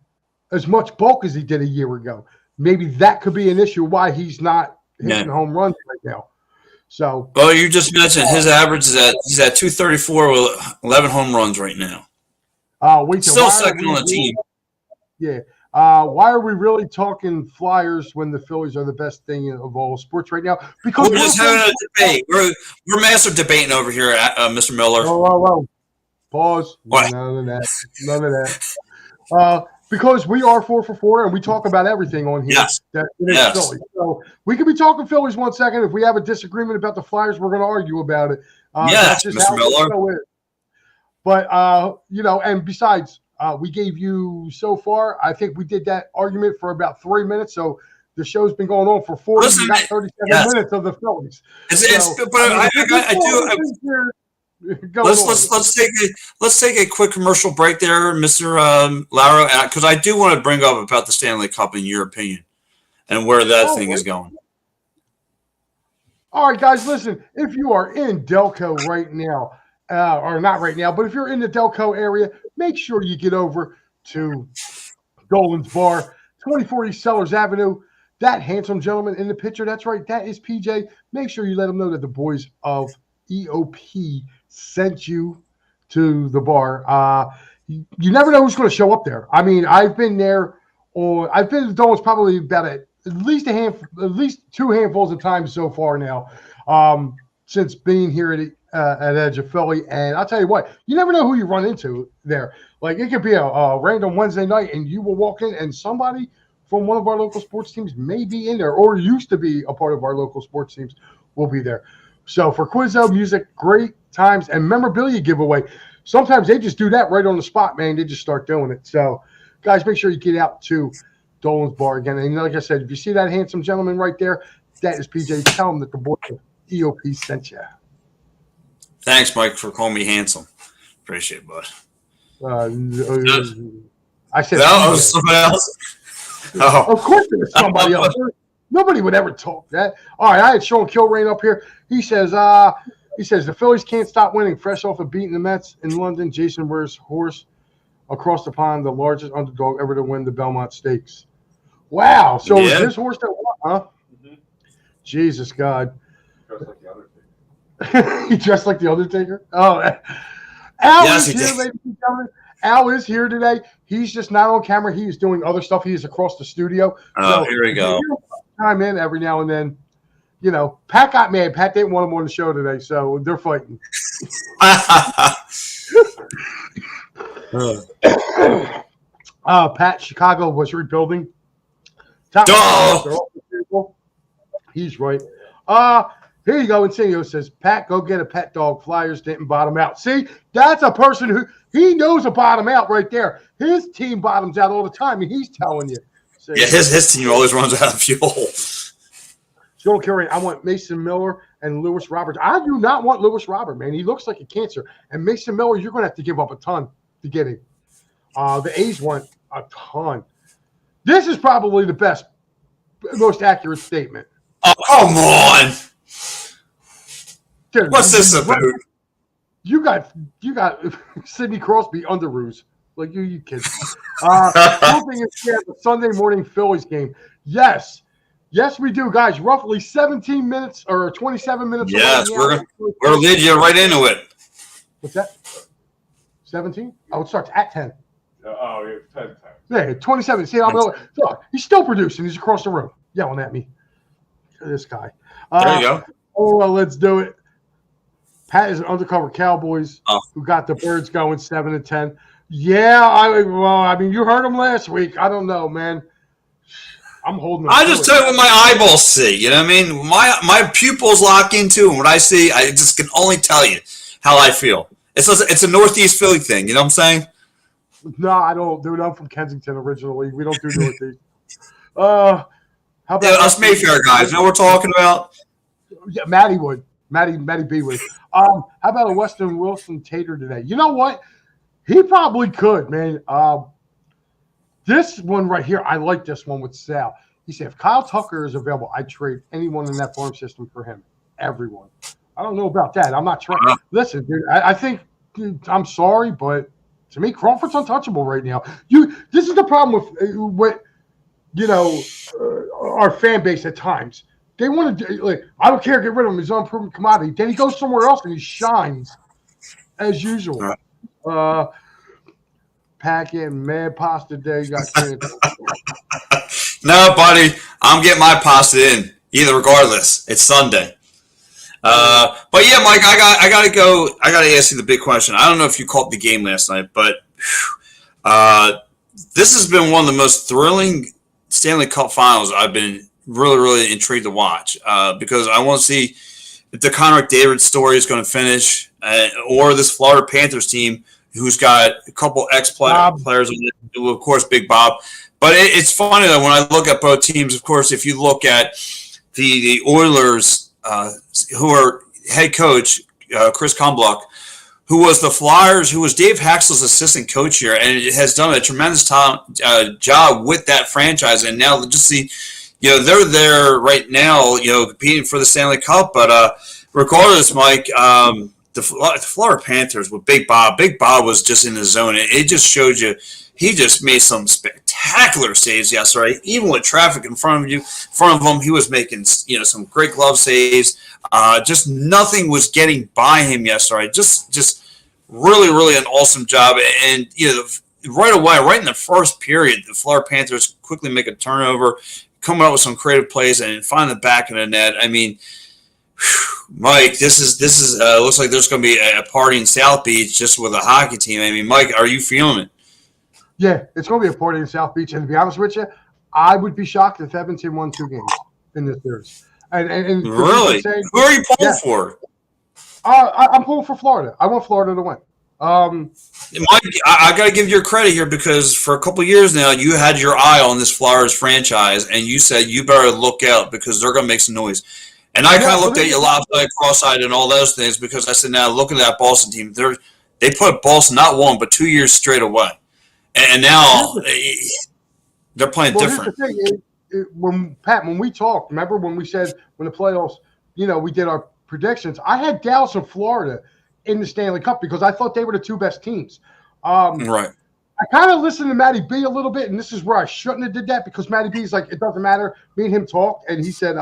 as much bulk as he did a year ago. Maybe that could be an issue why he's not hitting Yeah. home runs right now. So, Well, you just mentioned his average he's at 234 with 11 home runs right now. wait, Still second on the team. Yeah. Why are we really talking Flyers when the Phillies are the best thing of all sports right now? Because We're just having a debate. We're master debating over here, Mr. Miller. Whoa. Pause. What? None of that. None of that. Because we are 4 for 4 and we talk about everything on here. Yes. That is Philly. So we could be talking Phillies 1 second. If we have a disagreement about the Flyers, we're going to argue about it. Yes, Mr. Miller. But and besides, we gave you so far. I think we did that argument for about 3 minutes. So the show's been going on for 40. Listen, you got 37 minutes of the Phillies. Let's take a quick commercial break there, Mr. Lara, because I do want to bring up about the Stanley Cup in your opinion and where that thing is going. All right, guys, listen. If you are in Delco right now, or not right now, but if you're in the Delco area, make sure you get over to Dolan's Bar, 24 East Sellers Avenue. That handsome gentleman in the picture, that's right, that is PJ. Make sure you let him know that the boys of EOP sent you to the bar. You never know who's going to show up there. I mean, I've been there, or I've been to Dolan's probably about at least two handfuls of times so far now, since being here at Edge of Philly. And I'll tell you what, you never know who you run into there. Like, it could be a random Wednesday night, and you will walk in, and somebody from one of our local sports teams may be in there, or used to be a part of our local sports teams will be there. So for Quizzo Music, great times, and memorabilia giveaway. Sometimes they just do that right on the spot, man. They just start doing it. So, guys, make sure you get out to Dolan's Bar again. And like I said, if you see that handsome gentleman right there, that is PJ. Tell him that the boy EOP sent you. Thanks, Mike, for calling me handsome. Appreciate it, bud. I said that was somebody else. Oh. Of course it was somebody else. Nobody would ever talk that. All right, I had Sean Kilrain up here. He says the Phillies can't stop winning. Fresh off of beating the Mets in London, Jason wears horse across the pond, the largest underdog ever to win the Belmont Stakes. Wow. So is this horse that won, huh? Mm-hmm. Jesus God. Dressed like the Undertaker. He dressed like the Undertaker? Oh. Al is here, ladies and gentlemen. Al is here today. He's just not on camera. He is doing other stuff. He is across the studio. Oh, here we go. Time in every now and then. You know, Pat got mad. Pat didn't want him on the show today, so they're fighting. Pat, Chicago was rebuilding. He's right. Here you go. Insignio says, Pat, go get a pet dog. Flyers didn't bottom out. See, that's a person who he knows a bottom out right there. His team bottoms out all the time, and he's telling you. See, yeah, his team always runs out of fuel. Joel Curry, I want Mason Miller and Lewis Roberts. I do not want Lewis Robert, man. He looks like a cancer. And Mason Miller, you're going to have to give up a ton to get him. The A's want a ton. This is probably the best, most accurate statement. Oh, come on. Dude, what's this about? You got Sidney Crosby underoos. Like you kids. Something is the Sunday morning Phillies game. Yes, we do, guys. Roughly 17 minutes or 27 minutes. Yes, we're gonna lead you right into it. What's that? 17? Oh, it starts at 10. It's 10. Yeah, 27. See, look, he's still producing. He's across the room yelling at me. This guy. There you go. Oh, well, let's do it. Pat is an undercover Cowboys who got the Birds going 7-10. Yeah, I mean, you heard him last week. I don't know, man. I'm holding. I just tell you what my eyeballs see. You know what I mean? My pupils lock into, and what I see, I just can only tell you how I feel. It's a Northeast Philly thing. You know what I'm saying? No, I don't, dude. I'm from Kensington originally. We don't do Northeast. How about us Mayfair guys? You know what we're talking about? Yeah, Maddie would. Maddie B would. How about a Weston Wilson Tater today? You know what? He probably could, man. This one right here, I like this one with Sal. He said, if Kyle Tucker is available, I'd trade anyone in that farm system for him. everyone. I don't know about that. I'm not trying. Listen, dude, I think I'm sorry, but to me, Crawford's untouchable right now. This is the problem with our fan base at times. They want to like, I don't care, get rid of him. He's an unproven commodity. Then he goes somewhere else and he shines as usual. Packet mad pasta day got canceled. No, buddy, I'm getting my pasta in. Either regardless, it's Sunday. But yeah, Mike, I gotta go. I gotta ask you the big question. I don't know if you caught the game last night, but this has been one of the most thrilling Stanley Cup Finals I've been really intrigued to watch because I want to see if the Connor McDavid story is going to finish or this Florida Panthers team who's got a couple ex-players, of course, Big Bob. But it's funny that when I look at both teams, of course, if you look at the Oilers, who are head coach Chris Kumbluk, who was the Flyers, who was Dave Haxel's assistant coach here, and has done a tremendous job with that franchise. And now just see, they're there right now, competing for the Stanley Cup. But regardless, Mike, the Florida Panthers with Big Bob was just in the zone. It just showed you he just made some spectacular saves yesterday. Even with traffic in front of him, he was making some great glove saves. Just nothing was getting by him yesterday. Just really an awesome job. And right away, right in the first period, the Florida Panthers quickly make a turnover, coming up with some creative plays and find the back of the net. I mean, Mike, this is looks like there's going to be a party in South Beach just with a hockey team. I mean, Mike, are you feeling it? Yeah, it's going to be a party in South Beach. And to be honest with you, I would be shocked if Edmonton won 2 games in this series. And really, who are you pulling for? I'm pulling for Florida. I want Florida to win. Mike, I got to give you credit here because for a couple of years now, you had your eye on this Flyers franchise, and you said you better look out because they're going to make some noise. And I kind of looked at you lopsided, cross-eyed, and all those things because I said, now look at that Boston team. They put Boston not 1 but 2 years straight away, and now they're playing different. Here's the thing, when we talked, remember when we said when the playoffs, we did our predictions. I had Dallas and Florida in the Stanley Cup because I thought they were the 2 best teams. Right. I kind of listened to Matty B a little bit, and this is where I shouldn't have did that because Matty B is like, it doesn't matter. Me and him talked, and he said,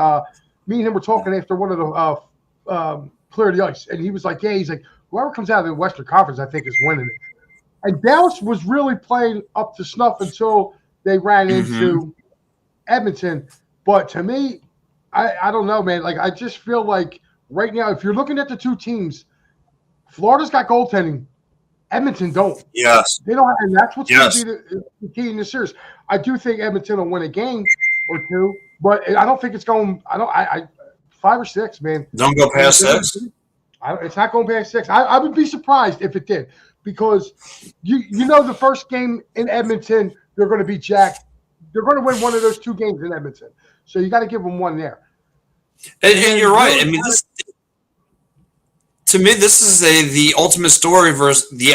me and him were talking after one of the clear the ice, and he was like, he's like, whoever comes out of the Western Conference, I think, is winning it. And Dallas was really playing up to snuff until they ran into Edmonton. But to me, I don't know, man. Like, I just feel like right now, if you're looking at the 2 teams, Florida's got goaltending. Edmonton don't. Yes. They don't, and that's what's going to be the key in this series. I do think Edmonton will win a game or 2, but I don't think it's going. I 5 or 6, man. Don't go past 6. It's not going past 6. I would be surprised if it did because the first game in Edmonton they're going to be jacked. They're going to win one of those 2 games in Edmonton, so you got to give them one there. And you're right. I mean, to me, this is the ultimate story versus the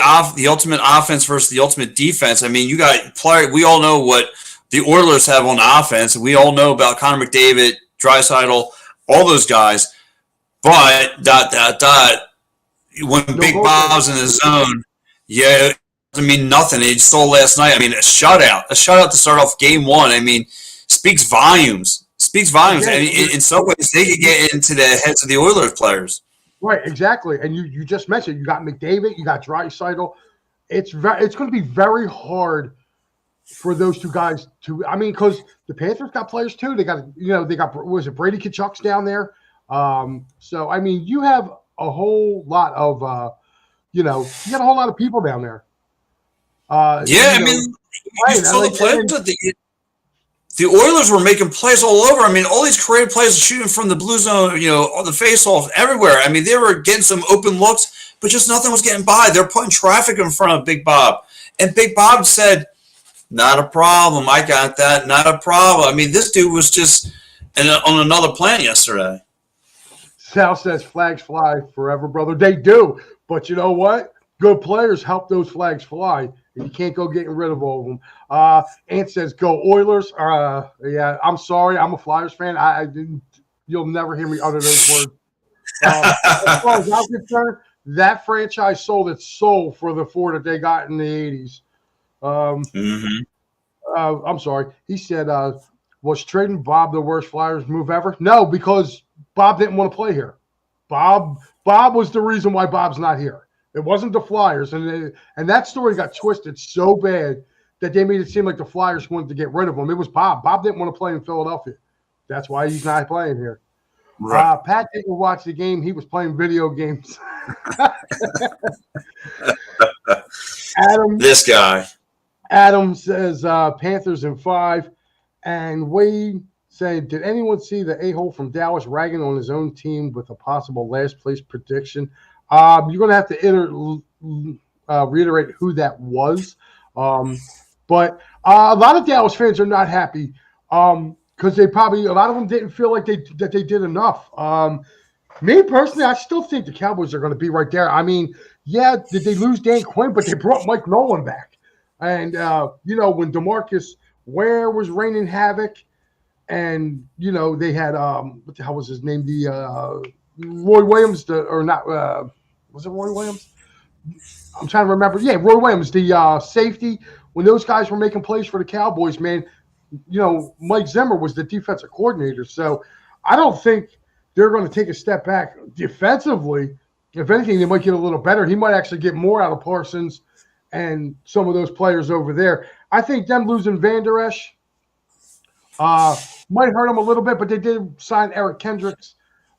ultimate offense versus the ultimate defense. I mean, you got we all know what the Oilers have on offense. We all know about Connor McDavid, Draisaitl, all those guys. But when Big Bob's in the zone, it doesn't mean nothing. He stole last night. I mean, a shutout to start off game 1. I mean, speaks volumes. I mean, in some ways, they could get into the heads of the Oilers players. Right, exactly. And you just mentioned you got McDavid, you got Draisaitl. It's going to be very hard for those 2 guys to. I mean, because the Panthers got players too. They got was it Brady Tkachuk's down there? So I mean, you have a whole lot of you got a whole lot of people down there. I mean, you saw the players. The Oilers were making plays all over. I mean, all these creative plays shooting from the blue zone, on the face-off everywhere. I mean, they were getting some open looks, but just nothing was getting by. They're putting traffic in front of Big Bob. And Big Bob said, not a problem. I got that. Not a problem. I mean, this dude was just on another planet yesterday. Sal says flags fly forever, brother. They do. But you know what? Good players help those flags fly. You can't go getting rid of all of them. Ant says, "Go Oilers." Yeah, I'm sorry. I'm a Flyers fan. I didn't. You'll never hear me utter those words As far as I'm concerned, that franchise sold its soul for the four that they got in the 80s. Mm-hmm. I'm sorry. He said, was trading Bob the worst Flyers move ever? No, because Bob didn't want to play here. Bob was the reason why Bob's not here. It wasn't the Flyers. And that story got twisted so bad that they made it seem like the Flyers wanted to get rid of him. It was Bob. Bob didn't want to play in Philadelphia. That's why he's not playing here. Right. Pat didn't watch the game. He was playing video games. This guy. Adam says Panthers in 5. And Wade said, did anyone see the a-hole from Dallas ragging on his own team with a possible last place prediction? You're going to have to reiterate who that was. But a lot of Dallas fans are not happy because a lot of them didn't feel like that they did enough. Me personally, I still think the Cowboys are going to be right there. I mean, yeah, did they lose Dan Quinn, but they brought Mike Nolan back. And, when DeMarcus Ware was reigning havoc and, they had, what the hell was his name? The Roy Williams, was it Roy Williams? I'm trying to remember. Yeah, Roy Williams, the safety. When those guys were making plays for the Cowboys, man, Mike Zimmer was the defensive coordinator. So I don't think they're going to take a step back defensively. If anything, they might get a little better. He might actually get more out of Parsons and some of those players over there. I think them losing Van Der Esch might hurt them a little bit, but they did sign Eric Kendricks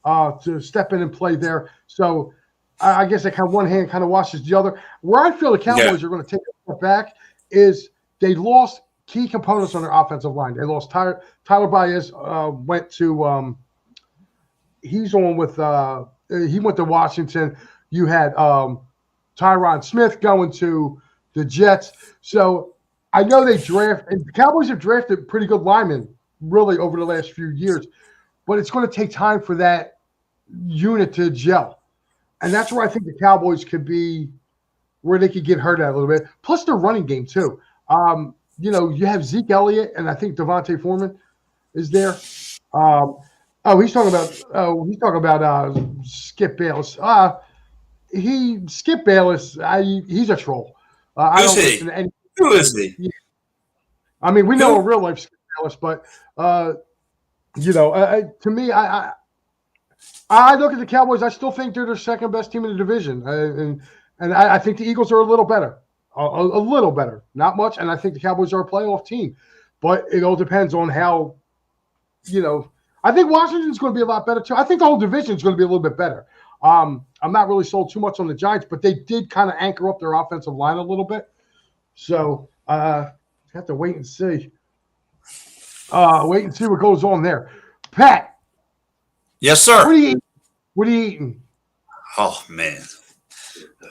to step in and play there. So I guess that kind of one hand kind of washes the other. Where I feel the Cowboys are going to take a step back is they lost key components on their offensive line. They lost Tyler Baez went to he went to Washington. You had Tyron Smith going to the Jets. So I know and the Cowboys have drafted pretty good linemen really over the last few years, but it's going to take time for that unit to gel. And that's where I think the Cowboys could be where they could get hurt at a little bit. Plus their running game too. You have Zeke Elliott and I think Devontae Foreman is there. He's talking about Skip Bayless. Skip Bayless, he's a troll. Who's he? Who is he? Yeah. I mean, we know a real life Skip Bayless, but to me, I look at the Cowboys. I still think they're the second best team in the division, and I think the Eagles are a little better, a little better, not much. And I think the Cowboys are a playoff team, but it all depends on how. I think Washington's going to be a lot better too. I think the whole division is going to be a little bit better. I'm not really sold too much on the Giants, but they did kind of anchor up their offensive line a little bit. So have to wait and see. Wait and see what goes on there. Pat. Yes, sir. What are you eating? Oh man.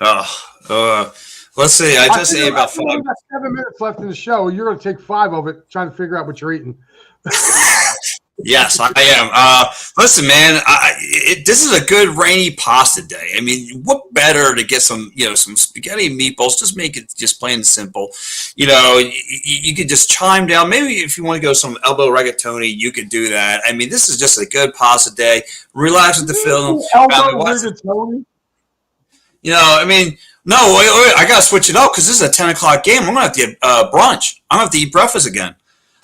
Let's see. I just ate about 5. We got 7 minutes left in the show. You're going to take 5 of it trying to figure out what you're eating. Yes, I am. Listen, man, this is a good rainy pasta day. I mean, what better to get some spaghetti and meatballs? Just make it just plain and simple. You could just chime down. Maybe if you want to go some elbow rigatoni, you could do that. I mean, this is just a good pasta day. Relax with the film. Elbow rigatoni? I mean, no, wait, I got to switch it up because this is a 10 o'clock game. I'm going to have to get brunch. I'm going to have to eat breakfast again.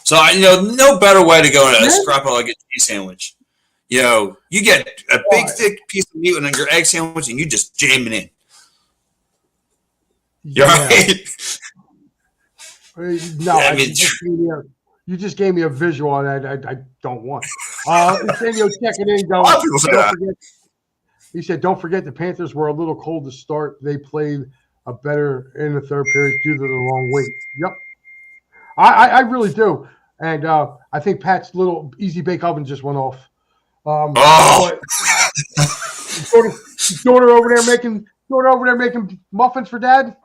So, no better way to go in a scrapple like a cheese sandwich. You get a big, thick piece of meat and your egg sandwich, and you just jam it in. You're right. No, you just gave me a visual, and I don't want. Sandio checking in, going. He said, "Don't forget the Panthers were a little cold to start. They played a better in the third period due to the long wait." Yep, I really do. And I think Pat's little easy bake oven just went off. But daughter over there making muffins for Dad.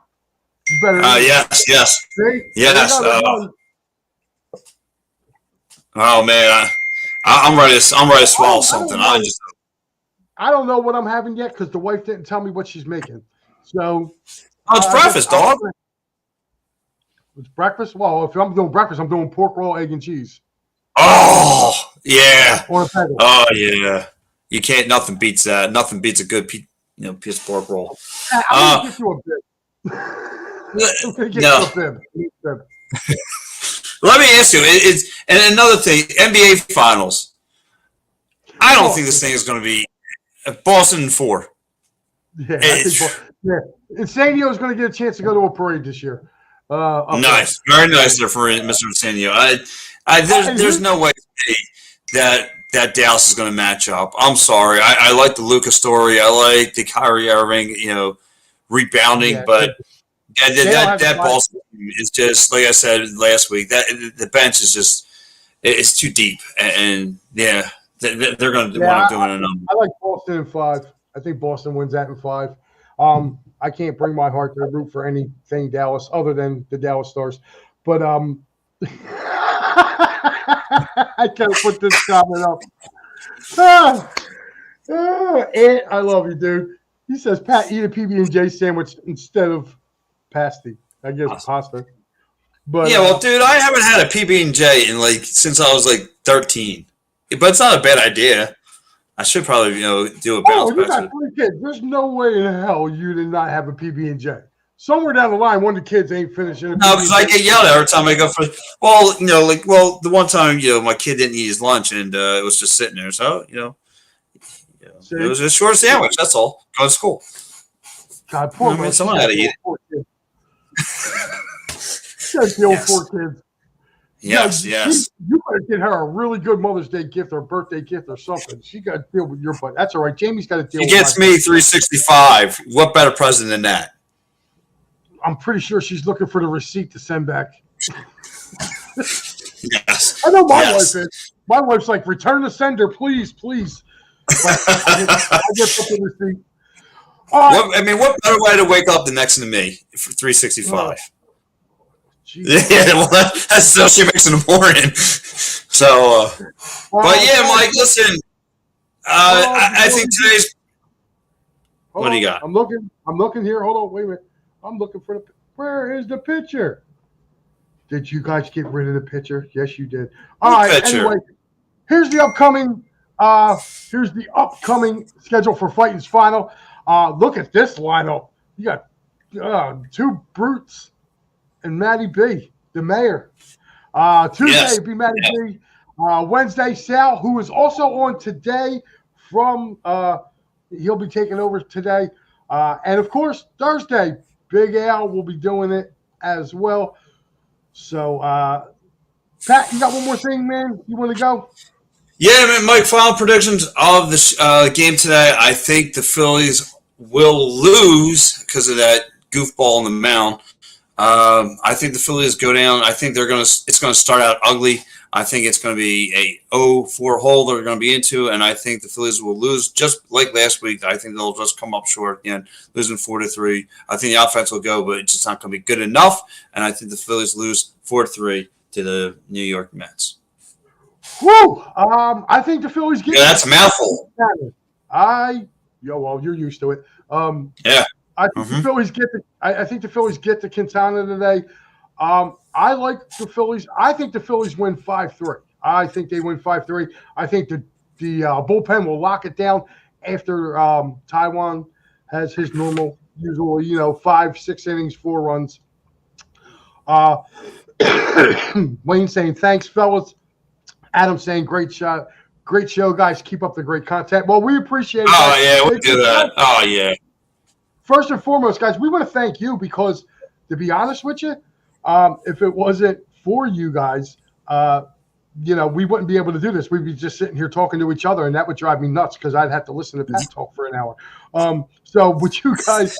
Better. Yes. See? Yes. Oh man, I'm ready to swallow something. I don't know what I'm having yet because the wife didn't tell me what she's making. So it's breakfast, dog. It's breakfast? Well, if I'm doing breakfast, I'm doing pork roll, egg, and cheese. Oh, yeah. On a pedal. Oh, yeah. You can't. Nothing beats that. Nothing beats a good, piece of pork roll. I'm going to get you a bit. I'm going to get you a bit. Let me ask you. And another thing, NBA Finals. I don't think this thing is going to be Boston in 4. Yeah, I think Insanio is going to get a chance to go to a parade this year. Nice, very nice there for Mr. Insanio. There's no way that Dallas is going to match up. I'm sorry. I like the Luka story. I like the Kyrie Irving, rebounding, but that Boston team is just, like I said last week. That the bench is just it's too deep, and they're going to want up doing a number. I like Boston in 5. I think Boston wins that in 5. I can't bring my heart to root for anything Dallas other than the Dallas Stars, but I can't put this comment up. Ant, I love you, dude. He says, Pat, eat a PB&J sandwich instead of pasty. I guess pasta. But yeah, well, dude, I haven't had a PB&J since I was 13. But it's not a bad idea. I should probably, do a bounce you got 3 kids. There's no way in hell you did not have a PB&J. Somewhere down the line, one of the kids ain't finishing. No, because I get yelled at every time I go for. Well, the one time, my kid didn't eat his lunch and it was just sitting there. So, it was a short sandwich. That's all. Go to school. God, poor someone had to eat it. Yes. 4 kids. Yes. You better get her a really good Mother's Day gift or birthday gift or something. She got to deal with your butt. That's all right. Jamie's got to deal with She gets me 365. What better present than that? I'm pretty sure she's looking for the receipt to send back. Yes. I know my wife is. My wife's like, return the sender, please. I get the receipt. What better way to wake up than next to me for 365? Yeah, well, that's so she makes in the morning. So, but yeah, Mike, listen. I think today's. What do you got? I'm looking here. Hold on, wait a minute. I'm looking for the. Where is the picture? Did you guys get rid of the picture? Yes, you did. All right. Anyway, here's the upcoming. Schedule for Fighting's Final. Look at this lineup. You got 2 brutes and Matty B, the mayor. Tuesday will be Matty B. Wednesday, Sal, who is also on today from he'll be taking over today. And of course, Thursday, Big Al will be doing it as well. So Pat, you got one more thing, man? You want to go? Yeah, man, Mike, final predictions of the game today. I think the Phillies will lose because of that goofball on the mound. I think the Phillies go down. I think it's going to start out ugly. I think it's going to be a 0-4 hole they're going to be into, and I think the Phillies will lose just like last week. I think they'll just come up short again, losing 4-3. I think the offense will go, but it's just not going to be good enough, and I think the Phillies lose 4-3 to the New York Mets. Woo! I think the Phillies get. Yeah, that's a mouthful. Well, you're used to it. Yeah. I think the Phillies get the. I think the Phillies get to Quintana today. I like the Phillies. I think the Phillies win 5-3. I think they win 5-3. I think the bullpen will lock it down after Taiwan has his normal, usual, 5-6 innings, 4 runs. Wayne saying thanks, fellas. Adam saying great shot, great show, guys. Keep up the great content. Well, we appreciate it. Oh yeah, we'll do that. Oh yeah. First and foremost, guys, we want to thank you because, to be honest with you, if it wasn't for you guys, we wouldn't be able to do this. We'd be just sitting here talking to each other, and that would drive me nuts because I'd have to listen to Pat talk for an hour. So with you guys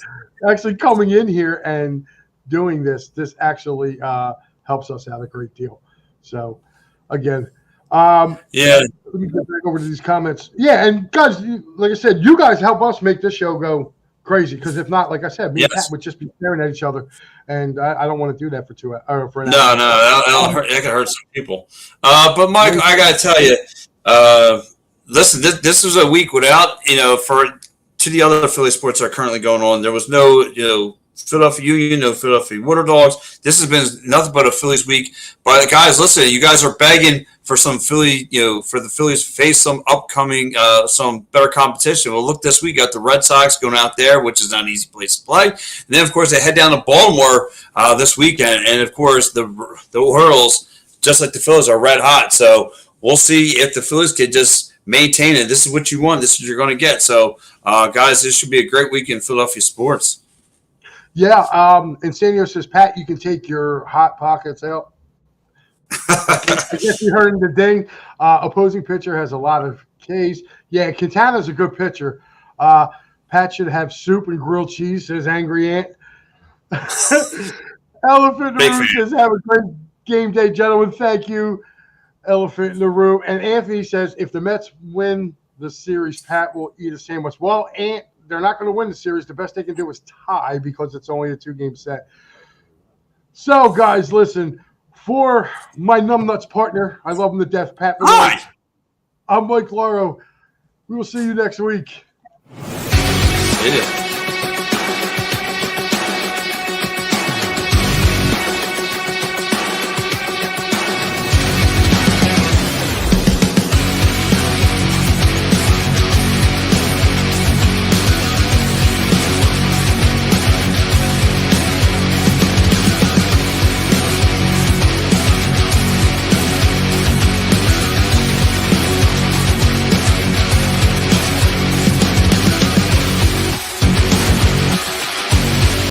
actually coming in here and doing this actually helps us out a great deal. So, again, let me get back over to these comments. Yeah, and guys, like I said, you guys help us make this show go crazy because if not, like I said, me and Pat would just be staring at each other, and I don't want to do that for 2 hours. For an hour. No, that could hurt some people. But Mike, I gotta tell you, listen, this was a week without to the other Philly sports that are currently going on. There was no Philadelphia Union, no Philadelphia Water Dogs. This has been nothing but a Phillies week. But guys, listen, you guys are begging for some Philly, for the Phillies to face some upcoming, some better competition. Well, look, this week got the Red Sox going out there, which is not an easy place to play. And then, of course, they head down to Baltimore this weekend, and of course, the Orioles, just like the Phillies, are red hot. So we'll see if the Phillies can just maintain it. This is what you want. This is what you're going to get. So, guys, this should be a great week in Philadelphia sports. Yeah, Insanio says, Pat, you can take your hot pockets out. I guess you heard the ding. Opposing pitcher has a lot of Ks. Yeah, Quintana's a good pitcher. Pat should have soup and grilled cheese, says Angry Ant. Elephant in the Room says, have a great game day, gentlemen. Thank you, Elephant in the Room. And Anthony says, if the Mets win the series, Pat will eat a sandwich. Well, Ant, they're not going to win the series. The best they can do is tie because it's only a 2-game set. So, guys, listen. For my numbnuts partner, I love him to death, Pat. Hi. I'm Mike Laro. We will see you next week. Yeah.